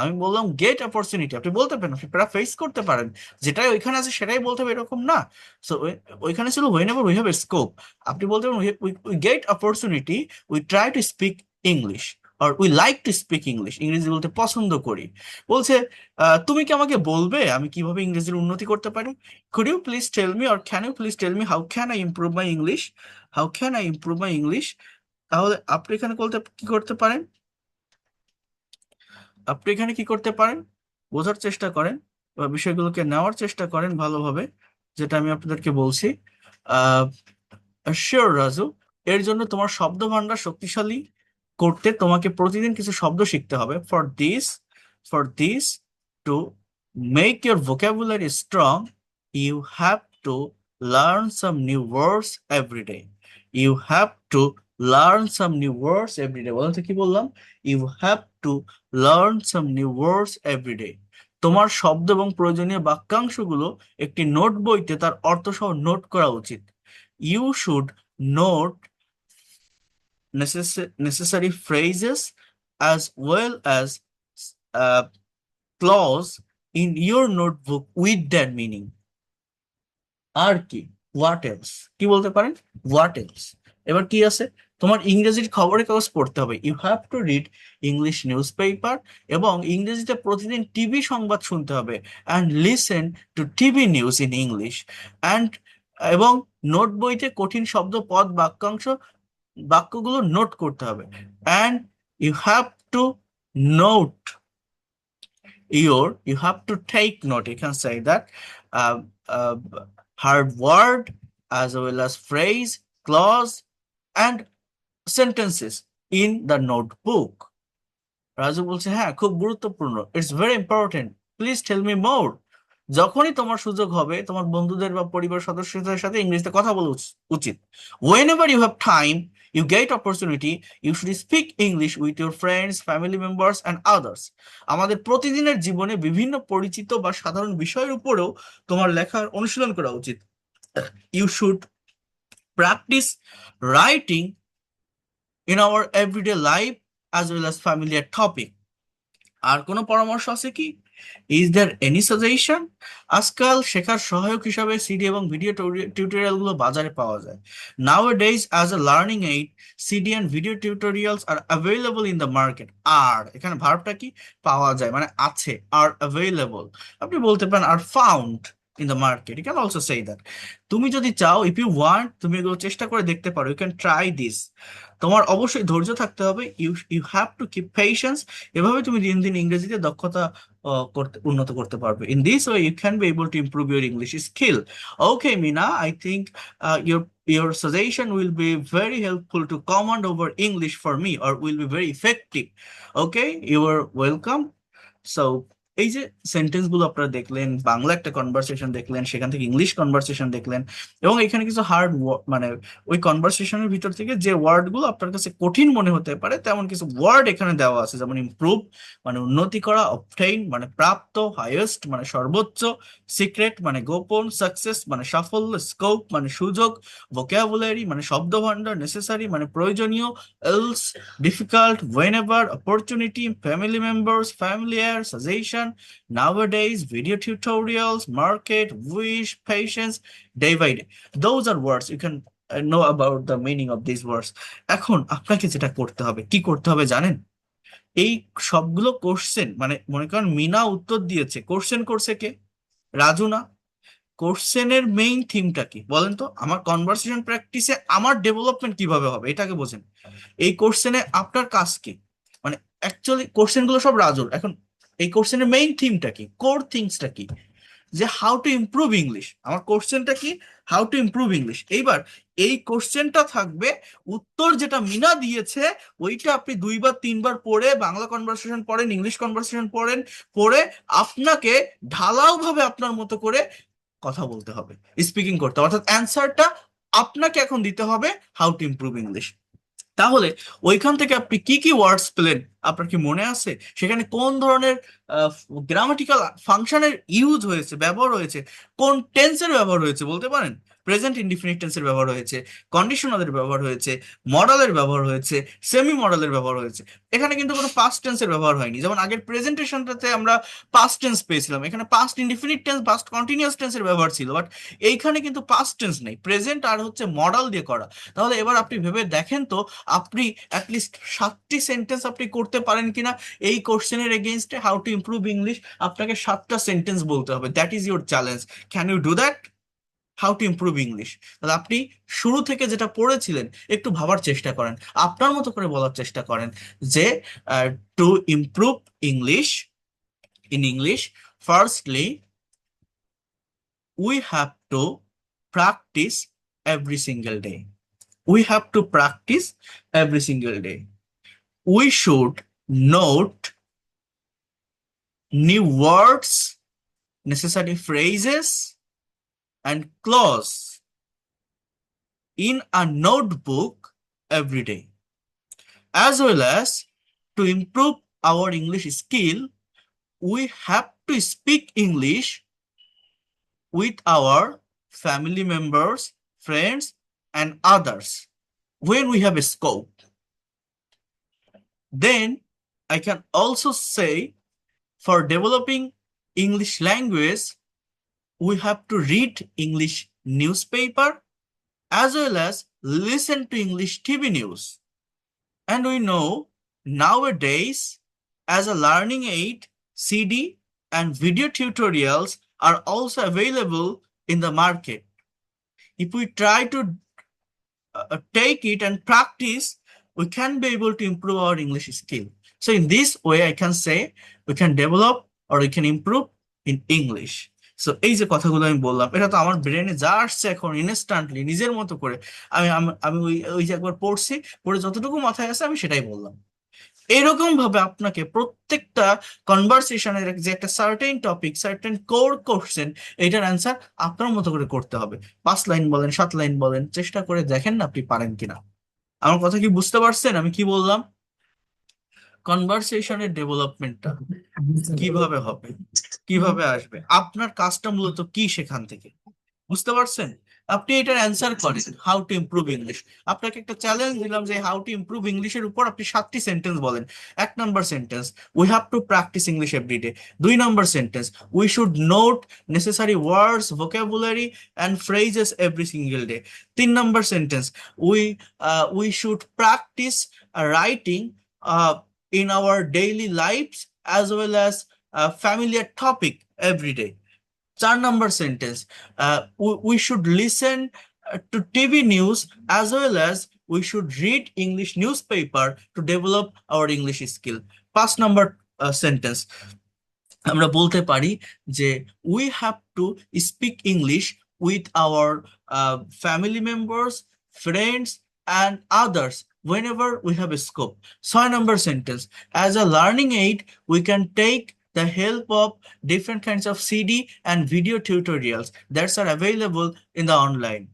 আমি বললাম গেট অপরচুনিটি, আপনি বলতে পারেন, আপনি প্যারাফ্রেজ করতে পারেন, যেটাই ওইখানে আছে সেটাই বলতে হবে, এরকম না। সো ওইখানে ছিল whenever we have scope, আপনি বলতে পারেন we get opportunity, we try to speak English, আর we like to speak English, ইংরেজি বলতে পছন্দ করি। বলছে তুমি কি আমাকে বলবে আমি কিভাবে ইংরেজির উন্নতি করতে পারি? Could you please tell me, or can you please tell me how can I improve my English, how can I improve my English? তাহলে আপনি এখানে বলতে কি করতে পারেন, আপনি এখানে কি করতে পারেন, বোঝার চেষ্টা করেন বা বিষয়গুলোকে নেওয়ার চেষ্টা করেন ভালোভাবে, যেটা আমি আপনাদেরকে বলছি। আহ শিওর রাজু, এর জন্য তোমার শব্দ ভান্ডার শক্তিশালী করতে তোমাকে প্রতিদিন কিছু শব্দ শিখতে হবে। For this to make your vocabulary strong you have to learn some new words everyday. You have to learn some new words everyday. বলো তো কি বললাম? You have to learn some new words everyday. তোমার শব্দ এবং প্রয়োজনীয় বাক্যাংশগুলো একটি note বইতে তার অর্থ সহ নোট করা উচিত। You should note necessary phrases as well as uh, clause in your notebook with their meaning. আর কি? What else? কি বলতে পারেন? What else? এবার কি আছে? তোমার ইংরেজির খবরের কাগজ পড়তে হবে। You have to read English newspaper. এবং ইংরেজিতে প্রতিদিন টিভি সংবাদ শুনতে হবে। And listen to TV news in English. And এবং নোট বইতে কঠিন শব্দ, পদ, বাক্যগুলো নোট করতে হবে। And you have to note you have to take note, you can say that, uh, uh, hard word as well as phrase, clause and sentences in the notebook. Raju বলছে হ্যাঁ খুব গুরুত্বপূর্ণ, it's very important, please tell me more. যখনই তোমার সুযোগ হবে তোমার বন্ধুদের বা পরিবার সদস্যদের সাথে ইংরেজিতে কথা বলা উচিত। whenever you have time, you get opportunity, you should speak English with your friends, family members and others. আমাদের প্রতিদিনের জীবনে বিভিন্ন পরিচিত বা সাধারণ বিষয়ের উপরেও তোমার লেখার অনুশীলন করা উচিত। you should practice writing in our everyday life as well as familiar topic. আর কোনো পরামর্শ আছে কি? Is there any suggestion? আজকাল শেখার সহায়ক হিসাবে সিডি এবং ভিডিও টিউটোরিয়াল গুলো বাজারে পাওয়া যায়। Nowadays as a learning aid, CD and video tutorials are available in the market. আর এখানে ভার্বটা কি? পাওয়া যায় মানে আছে। আর অ্যাভেলেবল, আপনি বলতে পারেন আর found in the market, you can also say that. তুমি যদি চাও, ইফ ইউ ওয়ান্ট, তুমি এগুলো চেষ্টা করে দেখতে পারো, ইউ ক্যান ট্রাই দিস। তোমার অবশ্যই ধৈর্য থাকতে হবে, you you have to keep patience. এভাবে তুমি দিন দিন ইংরেজিতে দক্ষতা উন্নত করতে পারবে। In this way you can be able to improve your English skill. Okay Meena, I think your suggestion will be very helpful to command over English for me, or will be very effective. Okay, you are welcome. So এই যে sentence গুলো আপনারা দেখলেন, বাংলা একটা conversation দেখলেন, সেখান থেকে English conversation দেখলেন, এবং এখানে কিছু হার্ড মানে ওই কনভারসেশনের ভিতর থেকে যে ওয়ার্ড গুলো আপনার কাছে কঠিন মনে হতে পারে তেমন কিছু ওয়ার্ড এখানে দেওয়া আছে, যেমন ইমপ্রুভ মানে উন্নতি করা, অবটেইন মানে প্রাপ্ত, হাইয়েস্ট মানে সর্বোচ্চ, সিক্রেট মানে গোপন, সাকসেস মানে সাফল্য, স্কোপ মানে সুযোগ, ভোকাবুলারি মানে শব্দভাণ্ডার, নেসেসারি মানে প্রয়োজনীয়, else difficult, whenever, opportunity, family members, familiar, suggestion, nowadays, video tutorials, market, wish, patience, day by day. Those are words. You can know about the meaning of these words. এখন আপনাকে যেটা করতে হবে, কি করতে হবে জানেন? এই সবগুলো কোশ্চেন, মানে মনে করেন মিনা উত্তর দিয়েছে, কোশ্চেন করছে কে? রাজু না? কোশ্চেনের মেইন থিমটা কি বলেন তো? আমার কনভারসেশন প্র্যাকটিসে আমার ডেভেলপমেন্ট কিভাবে হবে এটাকে বোঝেন। এই কোশ্চেনে আপনার কাজ কি? মানে অ্যাকচুয়ালি কোশ্চেন গুলো সব রাজুর। এখন এই কোশ্চেনের মেইন থিমটা কি, কোর থিংসটা কি? যে হাউ টু ইমপ্রুভ ইংলিশ। আমার কোশ্চেনটা কি? How to improve English. এইবার এই কোশ্চেনটা থাকবে, উত্তর যেটা মিনা দিয়েছে ওইটা আপনি দুইবার তিনবার পড়ে, বাংলা কনভারসেশন পড়েন, ইংলিশ কনভারসেশন পড়েন, পড়ে আপনাকে ঢালাও ভাবে আপনার মতো করে কথা বলতে হবে, স্পিকিং করতে হবে। অর্থাৎ অ্যান্সারটা আপনাকে এখন দিতে হবে হাউ টু ইমপ্রুভ ইংলিশ। তাহলে ওইখান থেকে আপনি কি কি ওয়ার্ডস পেলেন আপনার কি মনে আছে? সেখানে কোন ধরনের গ্রামাটিক্যাল ফাংশনের ইউজ হয়েছে, ব্যবহার হয়েছে, কোন টেন্সের ব্যবহার হয়েছে বলতে পারেন? প্রেজেন্ট ইনডিফিনিট টেন্সের ব্যবহার হয়েছে, কন্ডিশনালের ব্যবহার হয়েছে, মডালের ব্যবহার হয়েছে, সেমি মডালের ব্যবহার হয়েছে। এখানে কিন্তু কোনো পাস্ট টেন্সের ব্যবহার হয়নি। যেমন আগের প্রেজেন্টেশনটাতে আমরা পাস্ট টেন্স পেয়েছিলাম, এখানে past indefinite tense, past continuous টেন্সের ব্যবহার ছিল, বাট এইখানে কিন্তু পাস্ট টেন্স নেই, প্রেজেন্ট আর হচ্ছে মডাল দিয়ে করা। তাহলে এবার আপনি ভেবে দেখেন তো, আপনি অ্যাটলিস্ট 7টি সেন্টেন্স আপনি করতে পারেন কিনা এই কোশ্চেনের এগেইনস্টে হাউ টু ইমপ্রুভ ইংলিশ। আপনাকে 7টা সেন্টেন্স বলতে হবে, that is your challenge. Can you do that? How to improve English. তাহলে আপনি শুরু থেকে যেটা পড়েছিলেন একটু ভাবার চেষ্টা করেন, আপনার মতো করে বলার চেষ্টা করেন যে two improve English, in English, firstly we have to practice every single day. We have to practice every single day. we should note new words, necessary phrases, and clause in a notebook every day, as well as to improve our English skill, we have to speak English with our family members, friends, and others when we have a scope. Then I can also say for developing English language, we have to read English newspaper as well as listen to English TV news. And we know nowadays, as a learning aid, CD and video tutorials are also available in the market. If we try to take it and practice, we can be able to improve our English skill. So in this way, I can say we can develop or we can improve in English. So এই যে কথাগুলো আমি বললাম, এটা তো আমার ব্রেনে যা আসছে এখন ইনস্ট্যান্টলি নিজের মতো করে আমি আমি আমি ওই ওই যে একবার পড়ছি, পড়ে যতটুকু মাথায় আছে আমি সেটাই বললাম। এরকম ভাবে আপনাকে প্রত্যেকটা কনভারসেশনের যে একটা certain topic, certain core question, এটার অ্যান্সার আপনার মতো করে করতে হবে। 5 লাইন বলেন, 7 লাইন বলেন, চেষ্টা করে দেখেন না আপনি পারেন কিনা। আমার কথা কি বুঝতে পারছেন আমি কি বললাম? কনভারসেশনের ডেভেলপমেন্টটা কিভাবে হবে, কিভাবে আসবে, আপনার কাজটা মূলত কি সেখান থেকে বুঝতে পারছেন? আপনি এটার অ্যান্সার করেন হাউ টু ইমপ্রুভ ইংলিশ। আপনাকে একটা চ্যালেঞ্জ দিলাম যে হাউ টু ইমপ্রুভ ইংলিশের উপর আপনি 7টি সেন্টেন্স বলেন। 1 number sentence, we have to practise English every day. 2 number sentence, we should note necessary words, vocabulary and phrases every single day. 3 number sentence, we should practise writing in our daily lives as well as a familiar topic every day. 4 number sentence, we should listen to TV news as well as we should read English newspaper to develop our English skill. 5 number sentence, আমরা বলতে পারি যে we have to speak English with our family members, friends, and others whenever we have a scope. 6 number sentence, as a learning aid, we can take the help of different kinds of CD and video tutorials that are available in the online.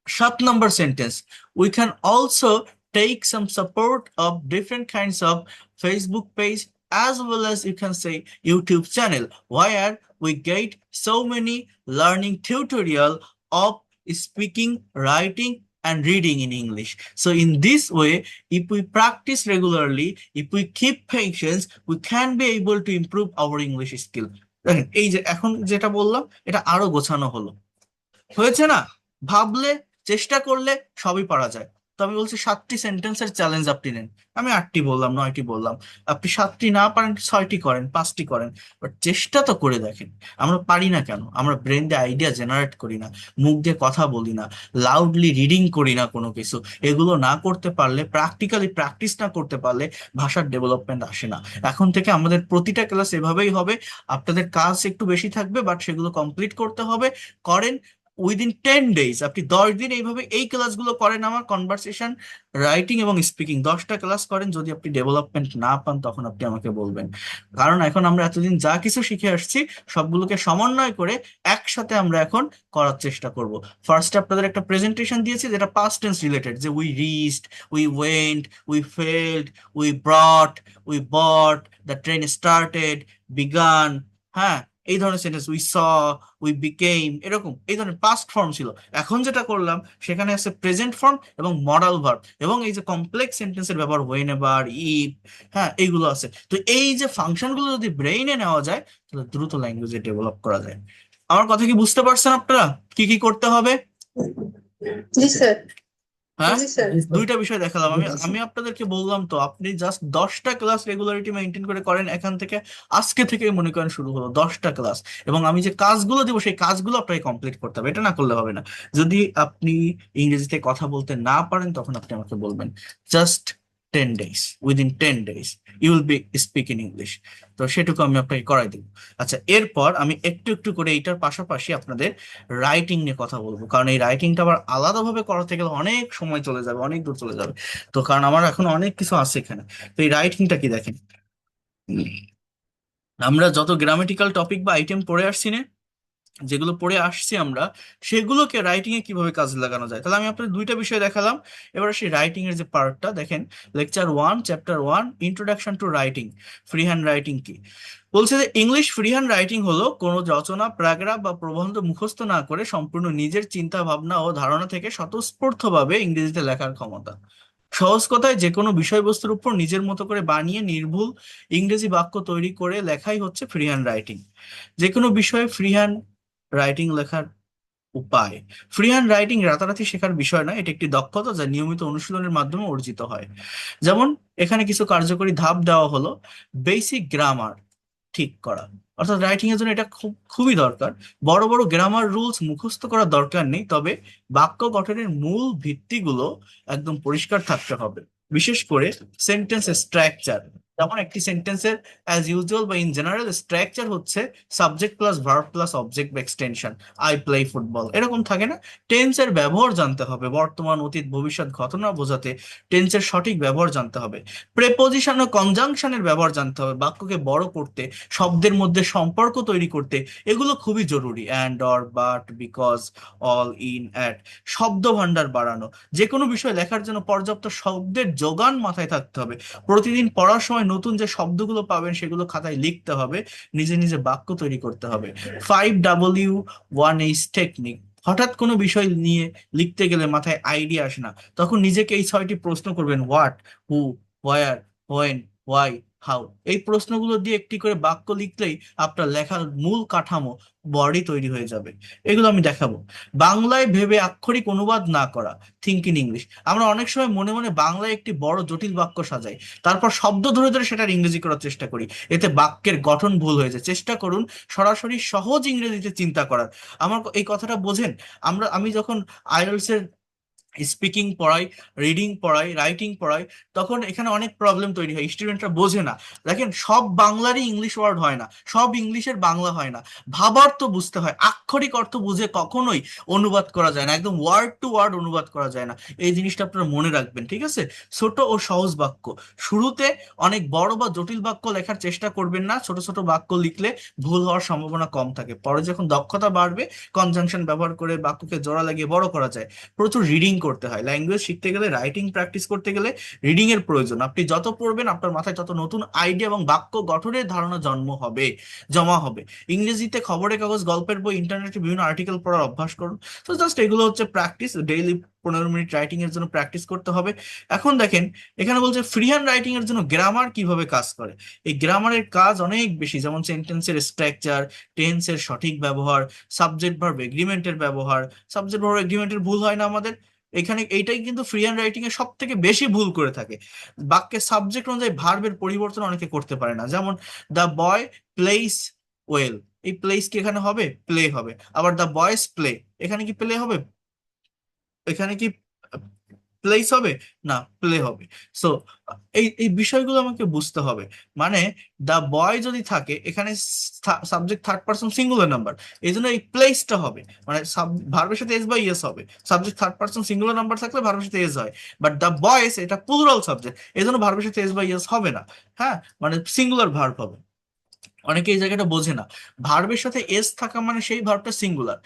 7 number sentence, we can also take some support of different kinds of Facebook page as well as you can say YouTube channel where we get so many learning tutorial of speaking, writing, and reading in English. So in this way, if we practice regularly, if we keep patience, we can be able to improve our English skill. দেখেন এই যে এখন যেটা বললাম এটা আরো গোছানো হলো, হয়েছে না? ভাবলে, চেষ্টা করলে সবই পারা যায়। তো আমি বলছি 7টি সেন্টেন্সের চ্যালেঞ্জ আপনি নেন। আমি 8টি বললাম, 9টি বললাম, আপনি 7টি না পারেন 6টি করেন, 5টি করেন, বাট চেষ্টা তো করে দেখেন। আমরা পারি না কেন? আমরা ব্রেন দিয়ে আইডিয়া জেনারেট করি না, মুখ দিয়ে কথা বলি না, লাউডলি রিডিং করি না কোনো কিছু। এগুলো না করতে পারলে, প্র্যাকটিক্যালি প্র্যাকটিস না করতে পারলে ভাষার ডেভেলপমেন্ট আসে না। এখন থেকে আমাদের প্রতিটা ক্লাস এভাবেই হবে। আপনাদের কাজ একটু বেশি থাকবে বাট সেগুলো কমপ্লিট করতে হবে। করেন উইদিন 10 days, আপনি 10 দিন এইভাবে এই ক্লাসগুলো করেন, আমার কনভারসেশন, রাইটিং এবং স্পিকিং 10টা ক্লাস করেন। যদি আপনি ডেভেলপমেন্ট না পান তখন আপনি আমাকে বলবেন, কারণ এখন আমরা এতদিন যা কিছু শিখে আসছি সবগুলোকে সমন্বয় করে একসাথে আমরা এখন করার চেষ্টা করব। ফার্স্টে আপনাদের একটা প্রেজেন্টেশন দিয়েছি যেটা পাস্ট টেন্স রিলেটেড, যে we reached, we went, we failed, we brought, we bought, the train started, began, হ্যাঁ এই ধরনের sentence, we saw, we became, এরকম এই ধরনের পাস্ট ফর্ম ছিল। এখন যেটা করলাম সেখানে আছে প্রেজেন্ট ফর্ম এবং মডাল ভার্ব এবং এই যে কমপ্লেক্স সেন্টেন্সের ব্যাপার হোয়েন এভার, ইফ, হ্যাঁ এইগুলো আছে। তো এই যে ফাংশনগুলো যদি ব্রেইনে নেওয়া যায় তাহলে দ্রুত ল্যাঙ্গুয়েজে ডেভেলপ করা যায়। আমার কথা কি বুঝতে পারছেন আপনারা কি কি করতে হবে? জি স্যার। হ্যাঁ, জি স্যার। দুইটা বিষয় দেখালাম আমি আমি আপনাদেরকে বললাম তো আপনি জাস্ট 10টা ক্লাস রেগুলারিটি মেনটেন করে করেন। এখান থেকে আজকে থেকে মনে করেন শুরু হলো 10টা ক্লাস, এবং আমি যে কাজগুলো দিব সেই কাজগুলো আপনাকে কমপ্লিট করতে হবে, এটা না করলে হবে না। যদি আপনি ইংরেজিতে কথা বলতে না পারেন তখন আপনি আমাকে বলবেন। Just 10 days, within 10 days you will be speak in English. তো সেটুকু আমি আপনাকে করাই দেবো। আচ্ছা, এরপর আমি একটু একটু করে এইটার পাশাপাশি আপনাদের রাইটিং নিয়ে কথা বলবো, কারণ এই রাইটিংটা আবার আলাদাভাবে করাতে গেলে অনেক সময় চলে যাবে, অনেক দূর চলে যাবে। তো কারণ আমার এখন অনেক কিছু আছে এখানে। তো এই রাইটিংটা কি দেখেন, আমরা যত গ্রামেটিক্যাল টপিক বা আইটেম পড়ে আসছি না, যেগুলো পড়ে আসছি আমরা, সেগুলোকে রাইটিং এ কিভাবে কাজে লাগানো যায়। তাহলে আমি আপনাদের দুইটা বিষয় দেখালাম। এবার সেই রাইটিং এর যে পার্টটা দেখেন, lecture 1 chapter 1 introduction to writing. Free hand writing কি বলছে যে ইংলিশ ফ্রি হ্যান্ড রাইটিং হলো কোনো রচনা, প্যারাগ্রাফ বা প্রবন্ধ মুখস্থ না করে সম্পূর্ণ নিজের চিন্তা ভাবনা ও ধারণা থেকে স্বতঃস্ফূর্তভাবে ইংরেজিতে লেখার ক্ষমতা। সহজ কথায় যে কোনো বিষয়বস্তুর উপর নিজের মতো করে বানিয়ে নির্ভুল ইংরেজি বাক্য তৈরি করে লেখাই হচ্ছে ফ্রি হ্যান্ড রাইটিং। যে কোনো বিষয়ে ফ্রি হ্যান্ড রাইটিং লেখার উপায়। ফ্রি হ্যান্ড রাইটিং রাতারাতি শেখার বিষয় না, এটা একটি দক্ষতা যা নিয়মিত অনুশীলনের মাধ্যমে অর্জিত হয়। যেমন এখানে কিছু কার্যকরী ধাপ দেওয়া হলো। বেসিক গ্রামার ঠিক করা, অর্থাৎ রাইটিং এর জন্য এটা খুবই দরকার। বড় বড় গ্রামার রুলস মুখস্থ করার দরকার নেই, তবে বাক্য গঠনের মূল ভিত্তিগুলো একদম পরিষ্কার থাকতে হবে। বিশেষ করে সেন্টেন্স স্ট্রাকচার, যেমন একটি সেন্টেন্সের অ্যাজ ইউজুয়াল বা ইন জেনারেল স্ট্রাকচার হচ্ছে subject plus verb plus object বা এক্সটেনশন। আই প্লে ফুটবল, এরকম থাকে না। টেন্সের ব্যবহার জানতে হবে, বর্তমান, অতীত, ভবিষ্যৎ ঘটনা বোঝাতে টেন্সের সঠিক ব্যবহার জানতে হবে। প্রেপোজিশন ও কনজাংশনের ব্যবহার জানতে হবে, বাক্যকে বড় করতে, শব্দের মধ্যে সম্পর্ক তৈরি করতে এগুলো খুবই জরুরি। And, or, but, because, all, in, at. শব্দ ভান্ডার বাড়ানো, যে কোনো বিষয় লেখার জন্য পর্যাপ্ত শব্দের যোগান মাথায় থাকতে হবে। প্রতিদিন পড়ার সময় নতুন যে শব্দগুলো পাবেন সেগুলো খাতায় লিখতে হবে, নিজে নিজে বাক্য তৈরি করতে হবে। 5W1H টেকনিক, হঠাৎ কোনো বিষয় নিয়ে লিখতে গেলে মাথায় আইডিয়া আসে না, তখন নিজেকে এই 6টি প্রশ্ন করবেন: what, who, where, when, why, how. এই প্রশ্নগুলো দিয়ে একটি করে বাক্য লিখলেই আপনার লেখার মূল কাঠামো, বডি তৈরি হয়ে যাবে। এগুলো আমি দেখাবো। বাংলায় ভেবে আক্ষরিক অনুবাদ না করা, থিঙ্ক ইন ইংলিশ। আমরা অনেক সময় মনে মনে বাংলায় একটি বড় জটিল বাক্য সাজাই, তারপর শব্দ ধরে ধরে সেটার ইংরেজি করার চেষ্টা করি, এতে বাক্যের গঠন ভুল হয়ে যায়। চেষ্টা করুন সরাসরি সহজ ইংরেজিতে চিন্তা করার। আমার এই কথাটা বোঝেন? আমি যখন আইএলটিএস এর স্পিকিং পড়াই, রিডিং পড়াই, রাইটিং পড়াই, তখন এখানে অনেক প্রবলেম তৈরি হয়, স্টুডেন্টরা বোঝে না। দেখেন, সব বাংলারই ইংলিশ ওয়ার্ড হয় না, সব ইংলিশের বাংলা হয় না। ভাবার্থ বুঝতে হয়, আক্ষরিক অর্থ বুঝে কখনোই অনুবাদ করা যায় না, একদম ওয়ার্ড টু ওয়ার্ড অনুবাদ করা যায় না। এই জিনিসটা আপনারা মনে রাখবেন, ঠিক আছে? ছোট ও সহজ বাক্য, শুরুতে অনেক বড় বা জটিল বাক্য লেখার চেষ্টা করবেন না। ছোট ছোট বাক্য লিখলে ভুল হওয়ার সম্ভাবনা কম থাকে। পরে যখন দক্ষতা বাড়বে, কনজাংশন ব্যবহার করে বাক্যকে জোড়া লাগিয়ে বড় করা যায়। প্রচুর রিডিং করতে হয়, ল্যাঙ্গুয়েজ শিখতে গেলে, রাইটিং প্র্যাকটিস করতে গেলে রিডিং এর প্রয়োজন। আপনি যত পড়বেন আপনার মাথায় তত নতুন আইডিয়া এবং বাক্য গঠনের ধারণা জমা হবে। ইংরেজিতে খবরের কাগজ, গল্পের বই, ইন্টারনেটে বিভিন্ন আর্টিকেল পড়ার অভ্যাস করুন। তো জাস্ট এগুলো হচ্ছে প্র্যাকটিস, ডেইলি 15 মিনিট রাইটিং এর জন্য প্র্যাকটিস করতে হবে। এখন দেখেন, এখানে বলছে ফ্রি হ্যান্ড রাইটিং এর জন্য গ্রামার কিভাবে কাজ করে। এই গ্রামারের কাজ অনেক বেশি, যেমন সেন্টেন্সের স্ট্রাকচার, টেন্সের সঠিক ব্যবহার, সাবজেক্ট ভার্ব এগ্রিমেন্টের ব্যবহার। সাবজেক্ট ভার্ব এগ্রিমেন্টের ভুল হয় না আমাদের এখানে, এইটাই কিন্তু ফ্রি হ্যান্ড রাইটিং এ সব থেকে বেশি ভুল করে থাকে। বাক্যের সাবজেক্ট অনুযায়ী ভার্বের পরিবর্তন অনেকে করতে পারে না। যেমন দ্য বয় প্লেইস ওয়েল, এই প্লেস কি এখানে হবে? প্লে হবে। আবার দ্য বয়েজ প্লে, এখানে কি প্লে হবে? এখানে কি প্লেস হবে? না, প্লে হবে। সো এই এই বিষয়গুলো আমাকে বুঝতে হবে। মানে দা বয় যদি থাকে এখানে, subject third person singular number, এই জন্য এই প্লেসটা হবে, মানে ভার্বের সাথে এস বা ইয়েস হবে। Subject third person singular number থাকলে ভার্বের সাথে এস হয়, বাট দা বয়েস এটা প্লুরাল সাবজেক্ট, এই জন্য ভার্বের সাথে এস বা ইয়েস হবে না। হ্যাঁ, মানে সিঙ্গুলার ভার্ব হবে। অনেকে এই জায়গাটা বোঝে না, ভার্বের সাথে এস থাকা মানে সেই ভার্বটা সিঙ্গুলার,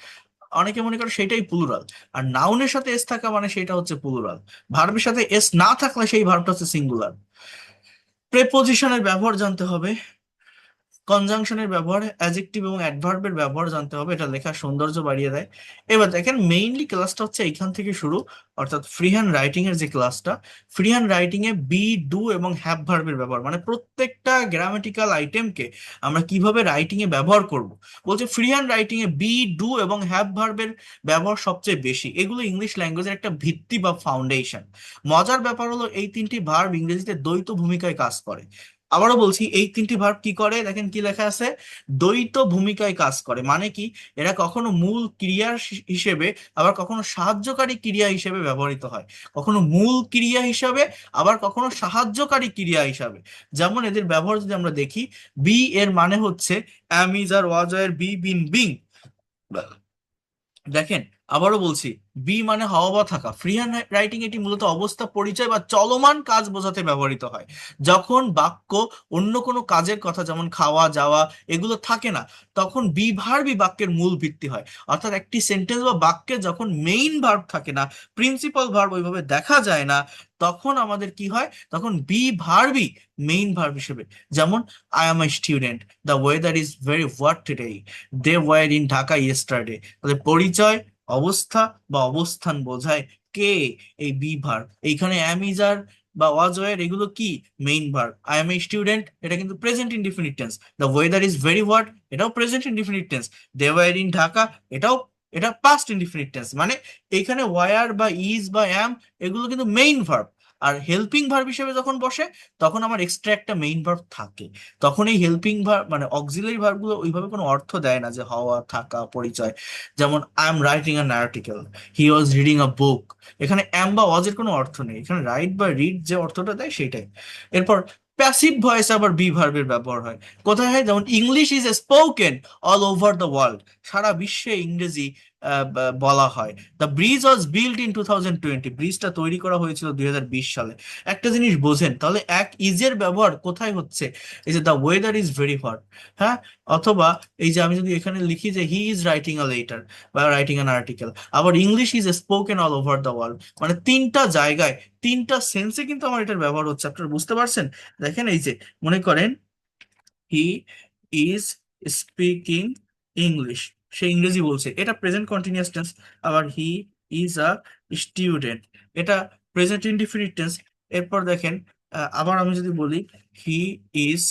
অনেকে মনে করে সেটাই প্লুরাল। আর নাউনের সাথে এস থাকা মানে সেটা হচ্ছে প্লুরাল। ভার্বের সাথে এস না থাকলে সেই ভার্বটা হচ্ছে সিঙ্গুলার। প্রেপোজিশনের ব্যবহার জানতে হবে, কনজাংশনের ব্যবহার, অ্যাডজেক্টিভ এবং অ্যাডভার্বের ব্যবহার জানতে হবে, এটা লেখার সৌন্দর্য বাড়িয়ে দেয়। এবার দেখেন, মেইনলি ক্লাসটা হচ্ছে এইখান থেকে শুরু, অর্থাৎ ফ্রি হ্যান্ড রাইটিং এর যে ক্লাসটা। ফ্রি হ্যান্ড রাইটিং এ বি, ডু এবং হ্যাভ ভার্বের ব্যবহার, মানে প্রত্যেকটা গ্রামাটিক্যাল আইটেমকে আমরা কিভাবে রাইটিং এ ব্যবহার করব। বলছে ফ্রি হ্যান্ড রাইটিং এ বি, ডু এবং হ্যাভ ভার্বের ব্যবহার সবচেয়ে বেশি। এগুলো ইংলিশ ল্যাঙ্গুয়েজের একটা ভিত্তি বা ফাউন্ডেশন। মজার ব্যাপার হলো এই তিনটি ভার্ব ইংরেজিতে দ্বৈত ভূমিকায় কাজ করে। আবারও বলছি, এই তিনটি ভার্ব কি করে দেখেন, কি লেখা আছে, দ্বৈত ভূমিকায় কাজ করে। মানে কি, এরা কখনো মূল ক্রিয়া হিসেবে আবার কখনো সাহায্যকারী ক্রিয়া হিসেবে ব্যবহৃত হয়। কখনো মূল ক্রিয়া হিসাবে, আবার কখনো সাহায্যকারী ক্রিয়া হিসাবে। যেমন এদের ব্যবহার যদি আমরা দেখি, বি এর মানে হচ্ছে অ্যাম, ইজ, আর ওয়াজ, এর বি, বিন, বিং। দেখেন, আবারও বলছি, বি মানে হওয়া বা থাকা। ফ্রি হ্যান্ড রাইটিং এটি মূলত অবস্থা পরিচয় বা চলমান কাজ বোঝাতে ব্যবহৃত হয়। যখন বাক্য অন্য কোনো কাজের কথা, যেমন খাওয়া যাওয়া, এগুলো থাকে না, তখন বি ভার্বই বাক্যের মূল ভিত্তি হয়। অর্থাৎ একটি সেন্টেন্স বা বাক্যে যখন মেইন ভার্ব থাকে না, প্রিন্সিপাল ভার্ব ওইভাবে দেখা যায় না, তখন আমাদের কি হয়, তখন বি ভার্বই মেইন ভার্ব হিসেবে। যেমন, I am a student, the weather is very hot today, they were in Dhaka yesterday. তাহলে পরিচয়, অবস্থা বা অবস্থান বোঝায় কে, এই বি ভার্ব। এইখানে অ্যাম, ইজ, আর বা ওয়াজ, ওয়ার, এগুলো কি main verb. I am a student, এটা কিন্তু present indefinite tense. The weather is very what, এটাও present indefinite tense. They were in Dhaka, এটাও, এটা পাস্ট ইনডিফিনিট টেন্স। মানে এইখানে ওয়ার বা ইজ বা অ্যাম, এগুলো কিন্তু মেইন ভার্ব। আর হেল্পিং ভার্ব হিসেবে যখন বসে, তখন আমার এক্সট্রা একটা মেইন ভার্ব থাকে। তখন এই হেল্পিং ভার্ব মানে অক্সিলারি ভার্ব গুলো ওইভাবে কোনো অর্থ দেয় না, যে হওয়া, থাকা, পরিচয়। যেমন, I am writing an article, he was reading a book. এখানে অ্যাম বা ওয়াজ এর কোনো অর্থ নেই, এখানে রাইট বা রিড যে অর্থটা দেয় সেটাই। এরপর প্যাসিভ ভয়েস আবার বি ভার্বের ব্যবহার হয়। কোথায় হয়, যেমন English is spoken all over the world, সারা বিশ্বে ইংরেজি বলা হয়। The bridge was built in 2020, ব্রিজটা তৈরি করা হয়েছিল 2020 সালে। একটা জিনিস বোঝেন তাহলে, এক ইজের ব্যবহার কোথায় হচ্ছে, এই যে the weather is very hot, হ্যাঁ, অথবা এই যে আমি যদি এখানে লিখি যে he is writing a letter বা রাইটিং অ্যান আর্টিকেল, আবার English is spoken all over the world, মানে তিনটা জায়গায়, তিনটা সেন্সে কিন্তু আমার এটার ব্যবহার হচ্ছে। আপনারা বুঝতে পারছেন? দেখেন, এই যে মনে করেন, হি ইজ স্পিকিং ইংলিশ, সে ইংরেজি বলছে, এটা প্রেজেন্ট কন্টিনিউয়াস টেন্স। আবার হি ইজ আ স্টুডেন্ট, এটা প্রেজেন্ট ইনডিফিনিট টেন্স। এরপর দেখেন, আবার আমি যদি বলি, he is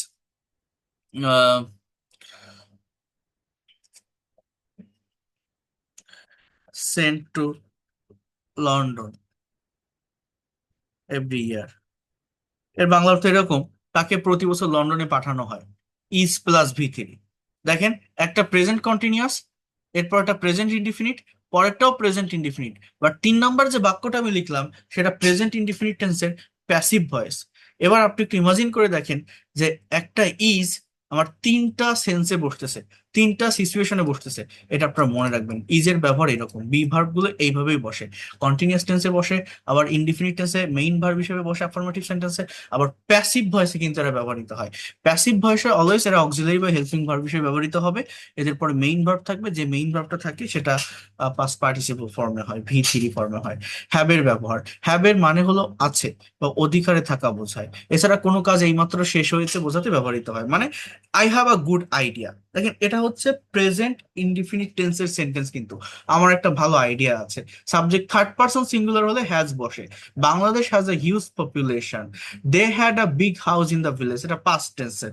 sent to London every year, এর বাংলা অর্থ এরকম, তাকে প্রতি বছর লন্ডনে পাঠানো হয়। Is plus V three. দেখেন, একটা প্রেজেন্ট কন্টিনিউয়াস, এরপর একটা প্রেজেন্ট ইনডিফিনিট, পরেরটাও প্রেজেন্ট ইনডিফিনিট। বাট 3 নম্বর যে বাক্যটা আমি লিখলাম, সেটা প্রেজেন্ট ইনডিফিনিট টেন্সের প্যাসিভ ভয়েস। এবার আপনি একটু ইমাজিন করে দেখেন, যে একটা ইজ আমার তিনটা সেন্সে বসতেছে, তিনটা সিচুয়েশনে বসতেছে। এটা আপনারা মনে রাখবেন, ইজের ব্যবহার এরকম, বি ভার্ব গুলো এইভাবেই বসে। কন্টিনিউয়াস টেন্সে বসে, আবার ইনডিফিনিট টেন্সে মেইন ভার্ব হিসেবে বসে অ্যাফার্মেটিভ সেন্টেন্সে, আবার প্যাসিভ ভয়েসে কিন্তু এরা ব্যবহৃত হয়। প্যাসিভ ভয়েসে অলওয়েজ এরা অক্সিলারি বা হেল্পিং ভার্ব হিসেবে ব্যবহৃত হবে। এদের পরে মেইন ভার্ব থাকবে, যে মেইন ভার্বটা থাকে সেটা পাস্ট পার্টিসিপল ফর্মে হয়, ভি থ্রি ফর্মে হয়। হ্যাবের ব্যবহার, হ্যাবের মানে হলো আছে বা অধিকারে থাকা বোঝায়। এছাড়া কোনো কাজ এইমাত্র শেষ হয়েছে বোঝাতে ব্যবহৃত হয়। মানে, I have a good idea. দেখেন, এটা হচ্ছে প্রেজেন্ট ইনডিফিনিট টেন্সের সেন্টেন্স কিন্তু, আমার একটা ভালো আইডিয়া আছে। সাবজেক্ট থার্ড পারসন সিঙ্গুলার হলে হ্যাজ বসে। Bangladesh has a huge population, they had a big house in the village, এটা পাস্ট টেন্সের,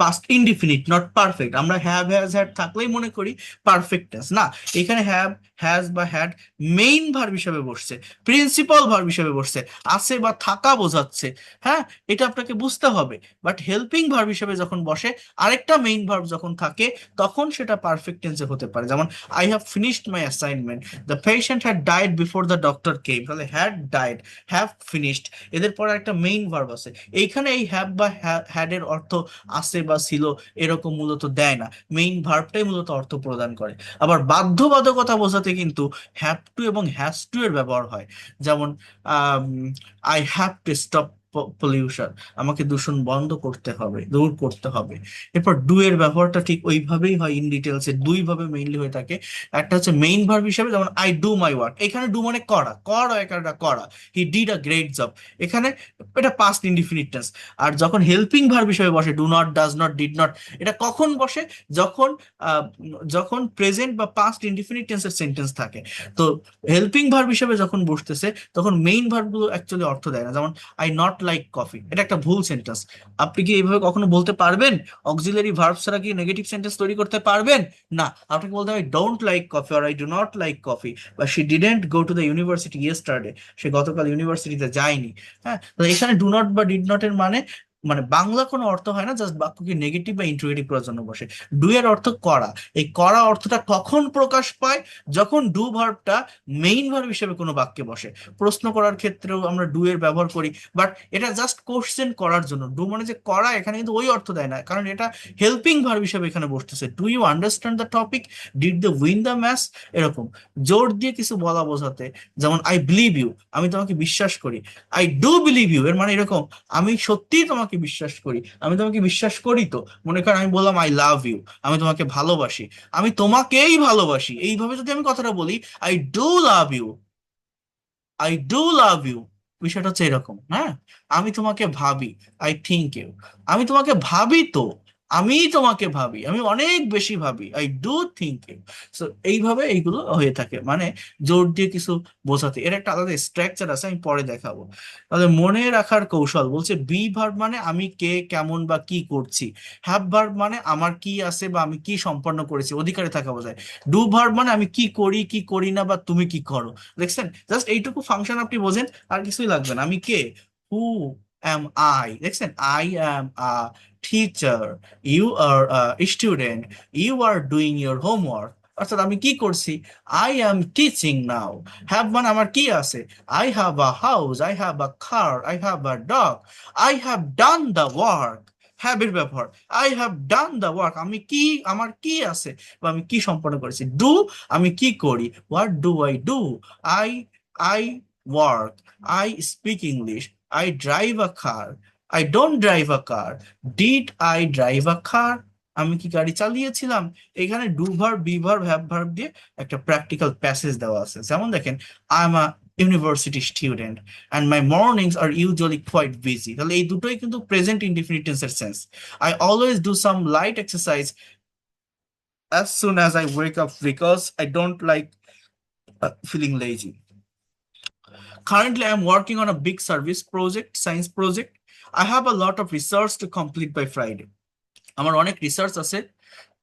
পাস্ট ইনডিফিনিট, নট পারফেক্ট। আমরা হ্যাভ, হ্যাজ, হ্যাড থাকলেই মনে করি পারফেক্ট টেন্স। না, এখানে হ্যাভ, হ্যাজ বা হ্যাড মেইন ভার্ব হিসেবে বসছে, প্রিন্সিপাল ভার্ব হিসেবে বসছে, আছে বা থাকা বোঝাচ্ছে। হ্যাঁ, এটা আপনাকে বুঝতে হবে। বাট হেল্পিং ভার্ব হিসেবে যখন বসে, আরেকটা মেইন ভার্ব যখন থাকে, তখন সেটা পারফেক্ট টেন্সে হতে পারে। যেমন, I have finished my assignment, the patient had died before the doctor came. তাহলে হ্যাড, ডাইড, হ্যাভ, ফিনিশড, এদের পরে একটা মেইন ভার্ব আছে। এইখানে এই হ্যাভ বা হ্যাড এর অর্থ আছে বা ছিল এরকম মূলত দেয় না, মেইন ভার্বটাই মূলত অর্থ প্রদান করে। আবার বাধ্যবাধকতা বোঝাতে কিন্তু হ্যাভ টু এবং হ্যাজ টু এর ব্যবহার হয়। যেমন, I have to stop pollution, আমাকে দূষণ বন্ধ করতে হবে, দূর করতে হবে। এরপর ডু এর ব্যবহারটা ঠিক ওইভাবেই হয়, ইন ডিটেলসে দুই ভাবে মেইনলি হয়ে থাকে। একটা হচ্ছে মেইন ভার্ব হিসেবে, যেমন আই ডু মাই ওয়ার্ক, এখানে ডু মানে করা, করা, একটা করা, he did a great job, এখানে এটা পাস্ট ইনডিফিনিট টেন্স। আর যখন হেল্পিং ভার্ব হিসেবে বসে, do not, does not, did not, এটা কখন বসে, যখন আহ, যখন প্রেজেন্ট বা পাস্ট ইনডিফিনিট টেন্সের সেন্টেন্স থাকে। তো হেল্পিং ভার্ব হিসেবে যখন বসতেছে, তখন মেইন ভার্ব গুলো অ্যাকচুয়ালি অর্থ দেয় না। যেমন, আই নট লাইক কফি, এটা একটা ভুল সেন্টেন্স। আপনি কি এইভাবে কখনো বলতে পারবেন? অক্সিলারি ভার্ব ছাড়া কি নেগেটিভ সেন্টেন্স তৈরি করতে পারবেন? না, আপনাকে বলতে হবে, আই ডোন্ট লাইক কফি, আর I do not like coffee, বা she didn't go to the university yesterday, সে গতকাল ইউনিভার্সিটিতে যায়নি। হ্যাঁ, তো এখানে ডু নট বা ডিড নট এর মানে মানে বাংলা কোনো অর্থ হয় না, জাস্ট বাক্যকে নেগেটিভ বা ইন্টারোগেটিভ করার জন্য বসে। ডু এর অর্থ করা। এই করা অর্থটা কখন প্রকাশ পায়? যখন ডু ভার্বটা মেইন ভার্ব হিসেবে কোনো বাক্যে বসে। প্রশ্ন করার ক্ষেত্রেও আমরা ডু এর ব্যবহার করি, বাট এটা জাস্ট কোশ্চেন করার জন্য। ডু মানে যে করা, এখানে কিন্তু ওই অর্থ দেয় না, কারণ এটা হেল্পিং ভার্ব হিসেবে এখানে বসতেছে। Do you understand the topic, did they win the match, এরকম জোর দিয়ে কিছু বলা বোঝাতে। যেমন আই বিলিভ ইউ, আমি তোমাকে বিশ্বাস করি। আই ডু বিলিভ ইউ এর মানে এরকম, আমি সত্যিই তোমাকে বিশ্বাস করি, আমি তোমাকে বিশ্বাস করি তো। মনে করেন আমি বললাম আই লাভ ইউ, আমি তোমাকে ভালোবাসি, আমি তোমাকেই ভালোবাসি, এইভাবে যদি আমি কথাটা বলি, I do love you, I do love you, বিষয়টা হচ্ছে এরকম। হ্যাঁ, আমি তোমাকে ভাবি, আই থিঙ্ক ইউ, আমি তোমাকে ভাবি তো, আমি তোমাকে ভাবি, আমি অনেক বেশি ভাবি, I do think you. So এইভাবে এইগুলো হয়ে থাকে, মানে জোর দিয়ে কিছু বোঝাতে। এর একটা আলাদা স্ট্রাকচার আছে, আমি পরে দেখাবো। তাহলে মনে রাখার কৌশল বলছে, বি ভার্ব মানে আমি কে, কেমন বা কি করছি। হ্যাভ ভার্ব মানে আমার কি আছে বা আমি কি সম্পন্ন করেছি, অধিকারে থাকা বোঝায়। ডু ভার্ব মানে আমি কি করি, কি করি না, বা তুমি কি করো। দেখছেন, জাস্ট এইটুকু ফাংশন আপনি বোঝেন, আর কিছুই লাগবে না। আমি কে, হু অ্যাম আই, দেখছেন, I am a teacher, you are student, you are doing your homework. অর্থাৎ আমি কি করছি, I am teaching now. Have মানে আমার কি আছে, I have a house, I have a car, I have a dog, I have done the work. হ্যাবের ব্যবহার, I have done the work, আমি কি, আমার কি আছে বা আমি কি সম্পন্ন করেছি। ডু, আমি কি করি, what do I do, I I work, I speak English, I drive a car, I don't drive a car, did I drive a car, আমি কি গাড়ি চালিয়েছিলাম। এখানে do verb, B verb, have verb দিয়ে একটা প্র্যাকটিক্যাল প্যাসেজ দেওয়া আছে। যেমন দেখেন, I am a university student and my mornings are usually quite busy. তাহলে এই দুটোই কিন্তু প্রেজেন্ট ইনডিফিনিট টেন্সের sense. I always do some light exercise as soon as I wake up because I don't like feeling lazy. Currently, I'm working on a big service project, science project. I have a lot of research to complete by Friday. আমার অনেক research আছে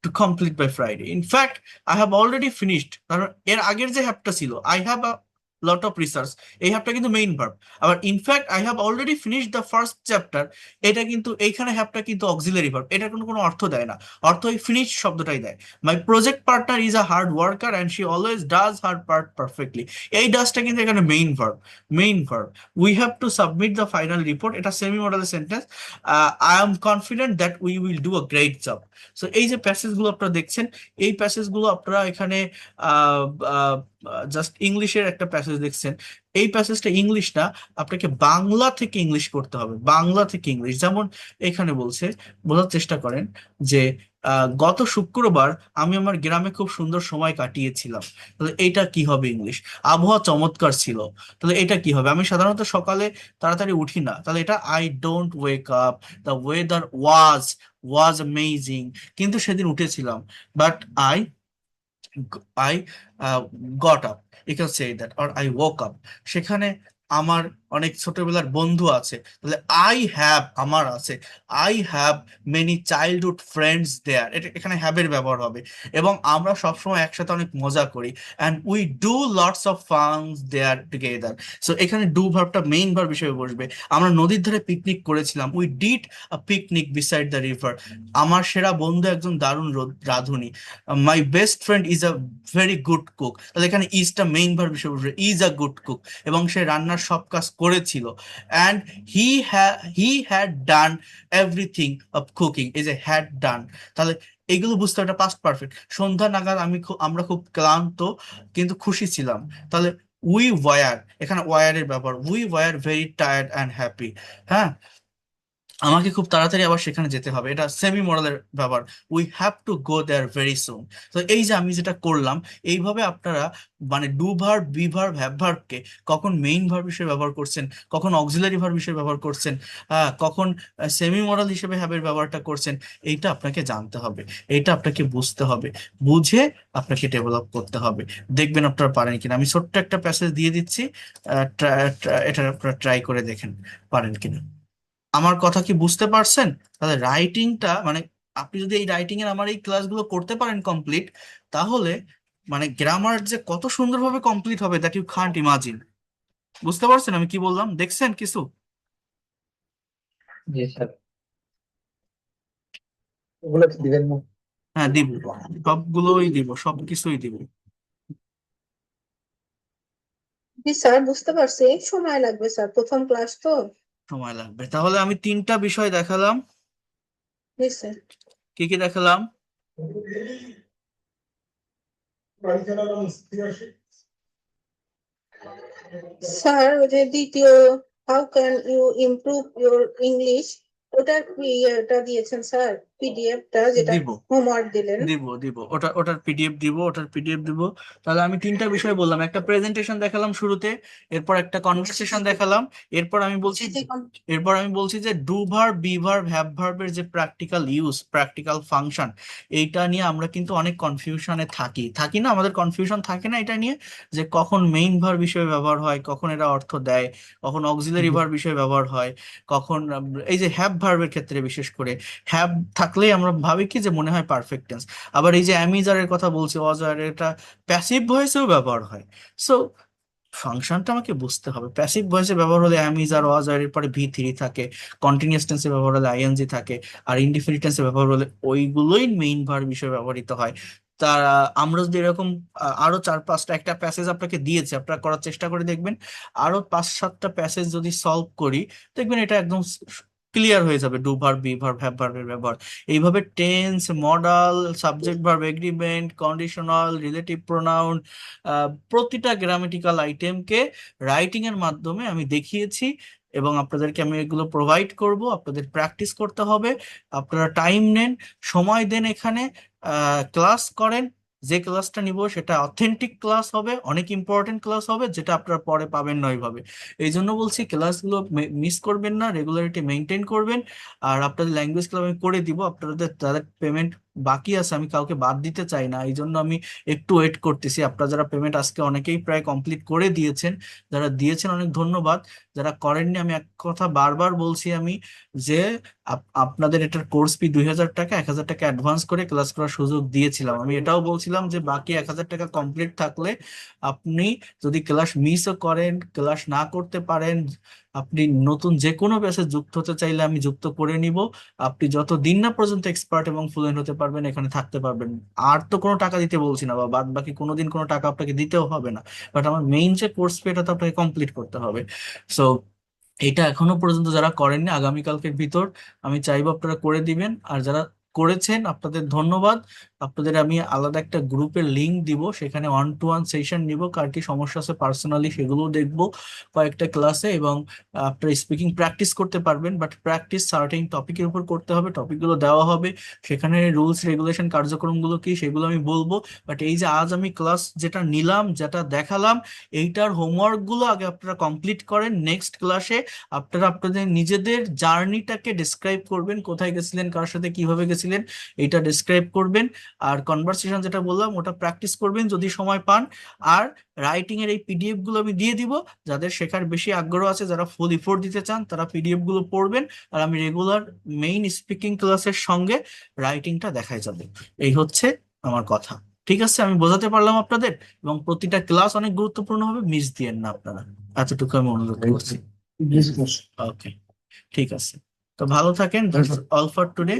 to complete by Friday. In fact I have already finished, কারণ এর আগের যে হ্যাবটা ছিল, I have a lot of research, এই হ্যাবটা কিন্তু মেইন ভার্ব। আবার in fact I have already finished the first chapter, এটা কিন্তু এইখানে হ্যাবটা কিন্তু অক্সিলারি ভার্ব, এটা কোনো কোনো অর্থ দেয় না, অর্থ ওই ফিনিশ শব্দটাই দেয়। My project partner is a hard worker and she always does her part perfectly. এই ডাজটা কিন্তু এখানে main verb, main verb. We have to submit the final report, এটা semi model sentence. I am confident that we will do a great job. So এই যে passage গুলো আপনারা দেখছেন, এই প্যাসেজ গুলো আপনারা এখানে জাস্ট ইংলিশের একটা প্যাসেজ দেখছেন। এই প্যাসেজটা ইংলিশ না, আপনাকে বাংলা থেকে ইংলিশ করতে হবে, বাংলা থেকে ইংলিশ। যেমন এখানে বলছে, বোঝার চেষ্টা করেন যে গত শুক্রবার আমি আমার গ্রামে খুব সুন্দর সময় কাটিয়েছিলাম। তাহলে এটা কি হবে ইংলিশ? আবহাওয়া চমৎকার ছিল, তাহলে এটা কি হবে? আমি সাধারণত সকালে তাড়াতাড়ি উঠি না, তাহলে এটা I don't wake up. The weather was amazing, কিন্তু সেদিন উঠেছিলাম। But I got up. You can say that, or I woke up. সেখানে আমার অনেক ছোটবেলার বন্ধু আছে, তাহলে আই হ্যাভ, আমার আছে, I have many childhood friends there, এটা এখানে হ্যাভের ব্যবহার হবে। এবং আমরা সবসময় একসাথে অনেক মজা করি, and we do lots of funs there together. So এখানে ডু ভার্বটা মেইন ভার্ব হিসেবে বসবে। আমরা নদীর ধারে পিকনিক করেছিলাম, we did a picnic beside the river. আমার সেরা বন্ধু একজন দারুণ রাঁধুনি। My best friend is a very good cook, তাহলে এখানে ইজটা মেইন ভার্ব হিসেবে বসবে, ইজ আ গুড কুক, এবং সে রান্নার সব কাজ করেছিল। And he had done everything of cooking, এই যে হ্যাড ডান, তাহলে এইগুলো বুঝতে হবে, এটা পাস্ট পারফেক্ট। সন্ধ্যা নাগাদ আমরা খুব ক্লান্ত কিন্তু খুশি ছিলাম, তাহলে উই ওয়ার, এখানে ওয়ারের ব্যাপার, we were very tired and happy. হ্যাঁ, আমাকে খুব তাড়াতাড়ি আবার সেখানে যেতে হবে, এটা সেমি মডেলের ব্যাপার, we have to go there very soon. তো এই যে আমি যেটা করলাম, এইভাবে আপনারা মানে do verb, B verb, have ভার্বকে কখন মেইন ভার্ব হিসেবে ব্যবহার করছেন, কখন অক্সিলারি ভার্ব হিসেবে ব্যবহার করছেন, কখন সেমি মডেল হিসেবে হ্যাভের ব্যবহারটা করছেন, এইটা আপনাকে জানতে হবে, এইটা আপনাকে বুঝতে হবে, বুঝে আপনাকে ডেভেলপ করতে হবে। দেখবেন আপনারা পারেন কিনা। আমি ছোট্ট একটা প্যাসেজ দিয়ে দিচ্ছি, এটা আপনারা ট্রাই করে দেখেন পারেন কিনা। আমার কথা কি বুঝতে পারছেন? তাহলে রাইটিংটা মানে আপনি যদি এই রাইটিং এর আমার এই ক্লাসগুলো করতে পারেন কমপ্লিট, তাহলে মানে গ্রামার যে কত সুন্দরভাবে কমপ্লিট হবে, দ্যাট ইউ কান্ট ইমাজিন। বুঝতে পারছেন আমি কি বললাম? দেখছেন কিছু? জি স্যার। ওগুলো কি দিবেন না? হ্যাঁ দিব, সবগুলোই দিব, সবকিছুই দিব। জি স্যার, বুঝতে পারছি, সময় লাগবে স্যার, প্রথম ক্লাস তো। সময় লাগবে। তাহলে আমি তিনটা বিষয় দেখালাম। জি স্যার। কি কি দেখালাম? স্যার, ওই যে দ্বিতীয়, how can you improve your English, ওটার ইয়েটা দিয়েছেন স্যার, পিডিএফটা যেটা দিব হোমওয়ার্ক দিলেন। দিব দিব ওটার পিডিএফ দিব, ওটার পিডিএফ দিব। তাহলে আমি তিনটা বিষয় বললাম, একটা প্রেজেন্টেশন দেখালাম শুরুতে, এরপর একটা কনভারসেশন দেখালাম, এরপর আমি বলছি যে do verb, B verb, have ভার্বের যে প্র্যাকটিক্যাল ইউজ, প্র্যাকটিক্যাল ফাংশন, এইটা নিয়ে আমরা কিন্তু অনেক কনফিউশনে থাকি থাকি না? আমাদের কনফিউশন থাকে না এটা নিয়ে, যে কখন মেইন ভার্ব হিসেবে ব্যবহার হয়, কখন এরা অর্থ দেয়, কখন অক্সিলারি ভার্ব হিসেবে ব্যবহার হয়, কখন এই যে হ্যাভ ভার্বের ক্ষেত্রে বিশেষ করে হ্যাভ থাকলেই আমরা ভাবি কি যে মনে হয় পারফেক্ট টেন্স। আবার এই যে অ্যামিজারের কথা বলছি, অজার, এটা প্যাসিভ ভয়েসেও ব্যবহার হয়। সো ফাংশনটা আমাকে বুঝতে হবে। প্যাসিভ ভয়েসে ব্যবহার হলে অ্যামিজ আর ওয়াজ, আর এরপরে ভি থ্রি থাকে। কন্টিনিউয়াস টেন্সে ব্যবহার হলে আইএনজি থাকে। আর ইনডিফিনিট টেন্সে ব্যবহার হলে ওইগুলোই মেইন ভার্ব হিসেবে ব্যবহৃত হয়। তা আমরা যদি এরকম আরো চার পাঁচটা, একটা প্যাসেজ আপনাকে দিয়েছে, আপনারা করার চেষ্টা করে দেখবেন, আরো পাঁচ সাতটা প্যাসেজ যদি সলভ করি, দেখবেন এটা একদম ক্লিয়ার হয়ে যাবে do verb, B verb, have ভার্বের ব্যবহার। এইভাবে tense, modal, subject verb agreement, conditional, relative pronoun, প্রতিটা গ্রামেটিক্যাল আইটেমকে রাইটিং এর মাধ্যমে আমি দেখিয়েছি, এবং আপনাদেরকে আমি এগুলো প্রোভাইড করব। আপনাদের প্র্যাকটিস করতে হবে। আপনারা টাইম নেন, সময় দেন, এখানে ক্লাস করেন। যে ক্লাসটা নিব সেটা অথেন্টিক ক্লাস হবে, অনেক ইম্পর্টেন্ট ক্লাস হবে, যেটা আপনারা পরে পাবেন না ওইভাবে। এই জন্য বলছি ক্লাসগুলো মিস করবেন না, রেগুলারিটি মেনটেন করবেন। আর আপনাদের ল্যাঙ্গুয়েজ ক্লাব আমি করে দিব। আপনাদের যাদের পেমেন্ট বাকি আছে, আমি কাউকে বাদ দিতে চাই না, এই জন্য আমি একটু ওয়েট করতেছি। আপনারা যারা পেমেন্ট আজকে অনেকেই প্রায় কমপ্লিট করে দিয়েছেন, যারা দিয়েছেন অনেক ধন্যবাদ। যারা করেননি, আমি এক কথা বারবার বলছি আমি, যে আপনাদের এটার কোর্স ফি 2,000 টাকা, 1,000 টাকা অ্যাডভান্স করে ক্লাস করার সুযোগ দিয়েছিলাম। আমি এটাও বলছিলাম যে বাকি 1,000 টাকা কমপ্লিট থাকলে আপনি যদি ক্লাস মিসও করেন, ক্লাস না করতে পারেন, আপনি নতুন যে কোনো ব্যাচে যুক্ত হতে চাইলে আমি যুক্ত করে নিব। আপনি যত দিন না পর্যন্ত এক্সপার্ট এবং ফ্লুয়েন্ট হতে পারবেন, এখানে থাকতে পারবেন। আর তো কোনো টাকা দিতে বলছি না, বা বাদ বাকি কোনোদিন কোনো টাকা আপনাকে দিতেও হবে না। বাট আমার মেইন যে কোর্স ফি, এটা তো আপনাকে কমপ্লিট করতে হবে। সো এটা এখনো পর্যন্ত যারা করেননি, আগামীকালকের ভিতর আমি চাইবো আপনারা করে দিবেন। আর যারা করেছেন, আপনাদের ধন্যবাদ। আপনাদের আমি আলাদা একটা গ্রুপের লিংক দিব, সেখানে 1-to-1 সেশন নিব, কার কি সমস্যা আছে পার্সোনালি সেগুলো দেখবো কয়েকটা ক্লাসে। এবং আপনারা স্পিকিং প্র্যাকটিস করতে পারবেন, বাট প্র্যাকটিস সার্টেন টপিকের উপর করতে হবে, টপিকগুলো দেওয়া হবে, সেখানে রুলস রেগুলেশন কার্যক্রমগুলো কি সেগুলো আমি বলবো। বাট এই যে আজ আমি ক্লাস যেটা নিলাম, যেটা দেখালাম, এইটার হোমওয়ার্ক গুলো আগে আপনারা কমপ্লিট করেন। নেক্সট ক্লাসে আপনারা আপনাদের নিজেদের জার্নিটাকে ডিসক্রাইব করবেন, কোথায় গেছিলেন, কার সাথে কিভাবে গেছিলেন, এটা ডিসক্রাইব করবেন। আর কনভারসেশন যেটা বললাম ওটা প্র্যাকটিস করবেন যদি সময় পান। আর রাইটিং এর এই পিডিএফ গুলো আমি দিয়ে দিব। যাদের শেখার বেশি আগ্রহ আছে, যারা ফুল ইফোর্ট দিতে চান, তারা পিডিএফ গুলো পড়বেন। আর আমি রেগুলার মেইন স্পিকিং ক্লাসের সঙ্গে রাইটিংটা দেখাই যাবে। এই হচ্ছে আমার কথা। ঠিক আছে, আমি বোঝাতে পারলাম আপনাদের? এবং প্রতিটা ক্লাস অনেক গুরুত্বপূর্ণ হবে, মিস দিয়েন না আপনারা। এতটুকু আমি অনুরোধ করছি। ওকে, ঠিক আছে। তো ভালো থাকেন। All for today.